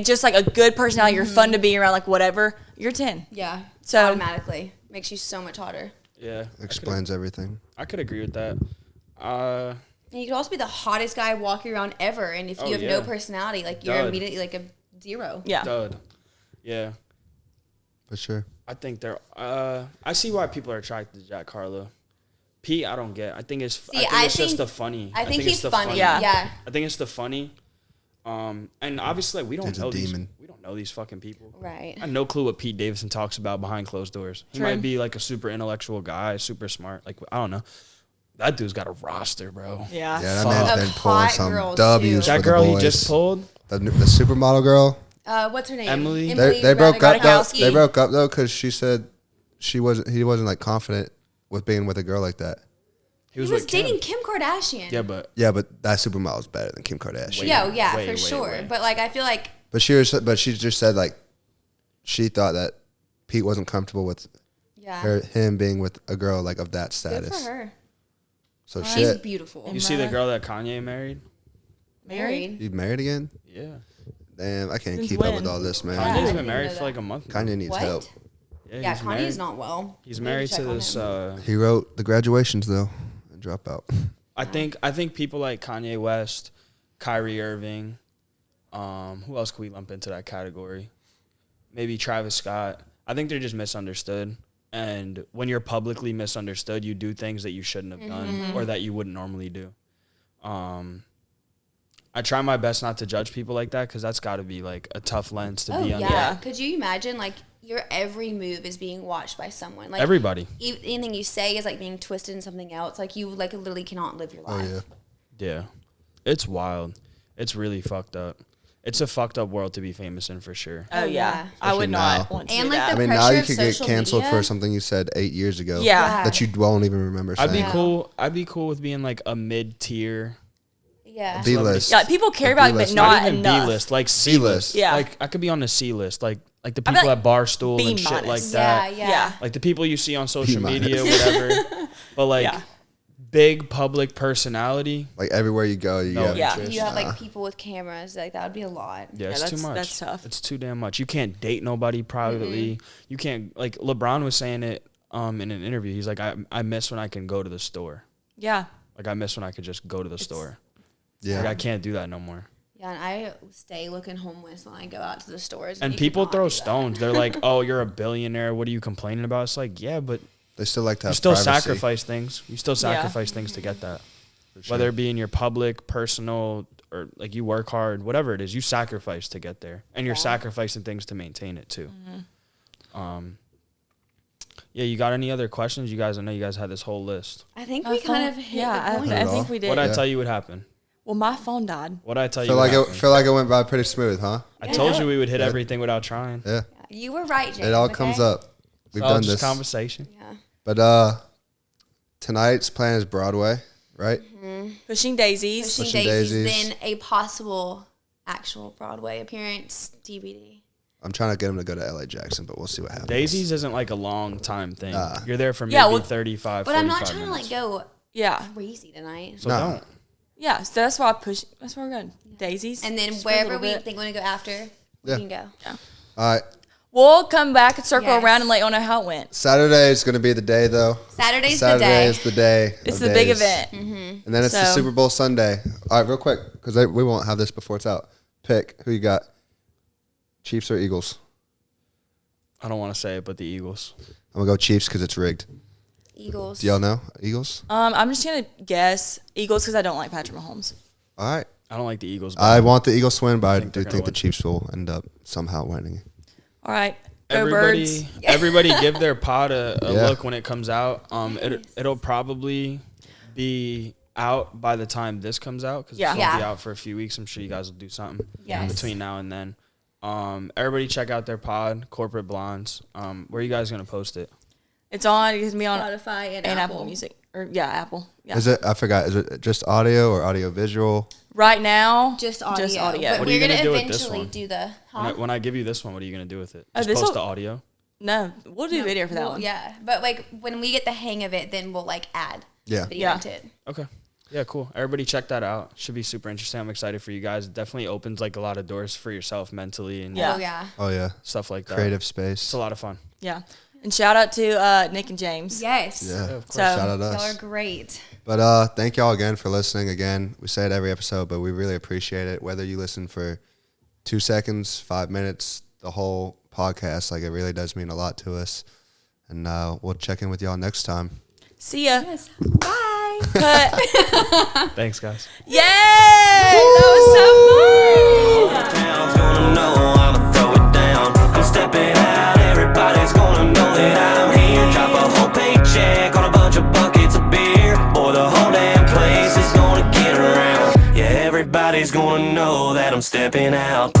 just like a good personality, you're fun to be around, like whatever, you're 10. Yeah. So- automatically makes you so much hotter. Yeah. Explains everything. I could agree with that. And you could also be the hottest guy walking around ever, and if you have no personality, like you're Dud. immediately like a 0. Yeah. Dud. Yeah. For sure. I think I see why people are attracted to Jack Harlow. Pete, I don't get. I think it's just the funny. I think it's he's the funny. Yeah. Yeah. I think it's the funny. And obviously we don't Dude's a know these. demon. We don't know these fucking people. Right. I have no clue what Pete Davidson talks about behind closed doors. He True. might be like a super intellectual guy, super smart. Like I don't know. That dude's got a roster, bro. Yeah. Yeah, that Fuck. man's Of been pulling hot some girls, W's too. for That girl the he boys. just pulled. The supermodel girl. What's her name? Emily? They broke up though. Ratajkowski. They broke up though because she said he wasn't like confident with being with a girl like that. He was with Kim. dating Kim Kardashian. Yeah, but Yeah, but that supermodel is better than Kim Kardashian. Yeah, Way, for way, sure. way. But like, I feel like But she just said like she thought that Pete wasn't comfortable with him being with a girl like of that good status. for her. So She's shit. beautiful. you see the girl that Kanye married? Married. You married again? Yeah. Damn, I can't Since keep up when? with all this, man. I Kanye's didn't been know married that. for like a month. Kanye needs What? help. Yeah, he's Kanye's married. not well. He's Maybe married check to on this. him. He wrote the graduations though and drop out. I think people like Kanye West, Kyrie Irving. Who else could we lump into that category? Maybe Travis Scott. I think they're just misunderstood. And when you're publicly misunderstood, you do things that you shouldn't have done or that you wouldn't normally do. I try my best not to judge people like that because that's got to be like a tough lens to Oh be under. yeah. Could you imagine like your every move is being watched by someone? Like Everybody. anything you say is like being twisted in something else. Like you like literally cannot live your Oh life. yeah. Yeah. It's wild. It's really fucked up. It's a fucked up world to be famous in for sure. Oh, Oh, yeah. yeah. I would Especially not now. want to And, do like, that. I the mean, now pressure you of could get social canceled media? for something you said 8 years ago. Yeah. That you won't even remember I'd saying. be cool. I'd be cool with being like a mid-tier. Yeah. B-list. Yeah, like, people care about it, but B-list. not even enough. B-list, like C-list. C-list. Yeah. Like I could be on the C-list, like the I'd be people like at Barstool B and shit like minus. that. Yeah. Like the people you see on social B-minus. media, whatever. But like Yeah. big public personality. Like everywhere you go, you No. got Yeah. interest. You have like people with cameras. Like that would be a lot. Yeah, it's too that's- much. that's tough. It's too damn much. You can't date nobody privately. You can't like LeBron was saying it in an interview. He's like, I miss when I can go to the store. Yeah. Like I miss when I could just go to the store. Yeah. Like I can't do that no more. Yeah, and I stay looking homeless when I go out to the stores. And you people cannot throw do that. stones. They're like, "Oh, you're a billionaire. What are you complaining about?" It's like, yeah, but They still like to you have still privacy. sacrifice things. You still sacrifice things to get that. For sure. Whether it be in your public, personal, or like you work hard, whatever it is, you sacrifice to get there, and you're sacrificing things to maintain it too. Yeah, you got any other questions? You guys, I know you guys had this whole list. I think we kind of hit yeah, the point. I all. think we did. What did I Yeah. tell you would happen? Well, my phone died. What did I tell you? Feel would like happen? feel like it went by pretty smooth, huh? I told Yeah. you we would hit Yeah. everything without trying. Yeah. You were right, James. It all okay? comes up. We've It's all done just this. conversation. Yeah. But tonight's plan is Broadway, right? Pushing Daisies. Pushing Pushing Daisies, Daisies. then a possible actual Broadway appearance, TBD. I'm trying to get him to go to LA Jackson, but we'll see what happens. Daisies isn't like a long time thing. Nah. You're there for maybe Yeah, well- 35, But I'm not 45 trying minutes. to like go Yeah. crazy tonight. So Nah. don't. Yeah. So that's why I push. That's where we're going. Daisies. And then Just for a wherever little we bit. think we're gonna go after, we Yeah. can go. All right. We'll come back and circle Yes. around and let y'all know how it went. Saturday is going to be the day, though. Saturday's Saturday the day. is the day. It's of the big days. event. And then it's the So- Super Bowl Sunday. All right, real quick, because we won't have this before it's out. Pick who you got, Chiefs or Eagles? I don't want to say it, but the Eagles. I'm going to go Chiefs because it's rigged. Eagles. Do y'all know Eagles? I'm just gonna guess Eagles because I don't like Patrick Mahomes. All right. I don't like the Eagles. but I want the Eagles to win, but I think do they're think gonna the win. Chiefs will end up somehow winning. All right. Go Birds. Everybody give their pod a Yeah. look when it comes out. It'll probably be out by the time this comes out because Yeah. it's gonna be Yeah. out for a few weeks. I'm sure you guys will do something Yes. between now and then. Everybody check out their pod, Corporate Blondes. Where are you guys gonna post it? It's on. It's gonna be on Spotify and, and Apple Apple. Music. Or yeah, Apple. Yeah. Is it? I forgot. Is it just audio or audio visual? Right now, Just audio. Just audio. But What are you we're gonna gonna do with this eventually one? do the. When I give you this one, what are you gonna do with it? Oh, Just this'll- post the audio. no, we'll do video for that Well, one. yeah, but like when we get the hang of it, then we'll like add Yeah. video Yeah. into it. Okay. Yeah, cool. Everybody check that out. Should be super interesting. I'm excited for you guys. It definitely opens like a lot of doors for yourself mentally and Yeah. Oh yeah. Oh yeah, stuff like that. creative space. It's a lot of fun. Yeah. And shout out to Nick and James. Yes. Yeah, of course. So, shout out Y'all us. are great. But thank y'all again for listening. Again, we say it every episode, but we really appreciate it. Whether you listen for 2 seconds, 5 minutes, the whole podcast, like it really does mean a lot to us. And we'll check in with y'all next time. See ya. Yes. Bye. Cut. Thanks, guys. Yay! That was so fun. Town's gonna know I'ma throw it down. I'm stepping out, everybody's gonna know that I'm here. Drop a whole paycheck on a bunch of buckets of beer. Boy, the whole damn place is gonna get around. Yeah, everybody's gonna know that I'm stepping out.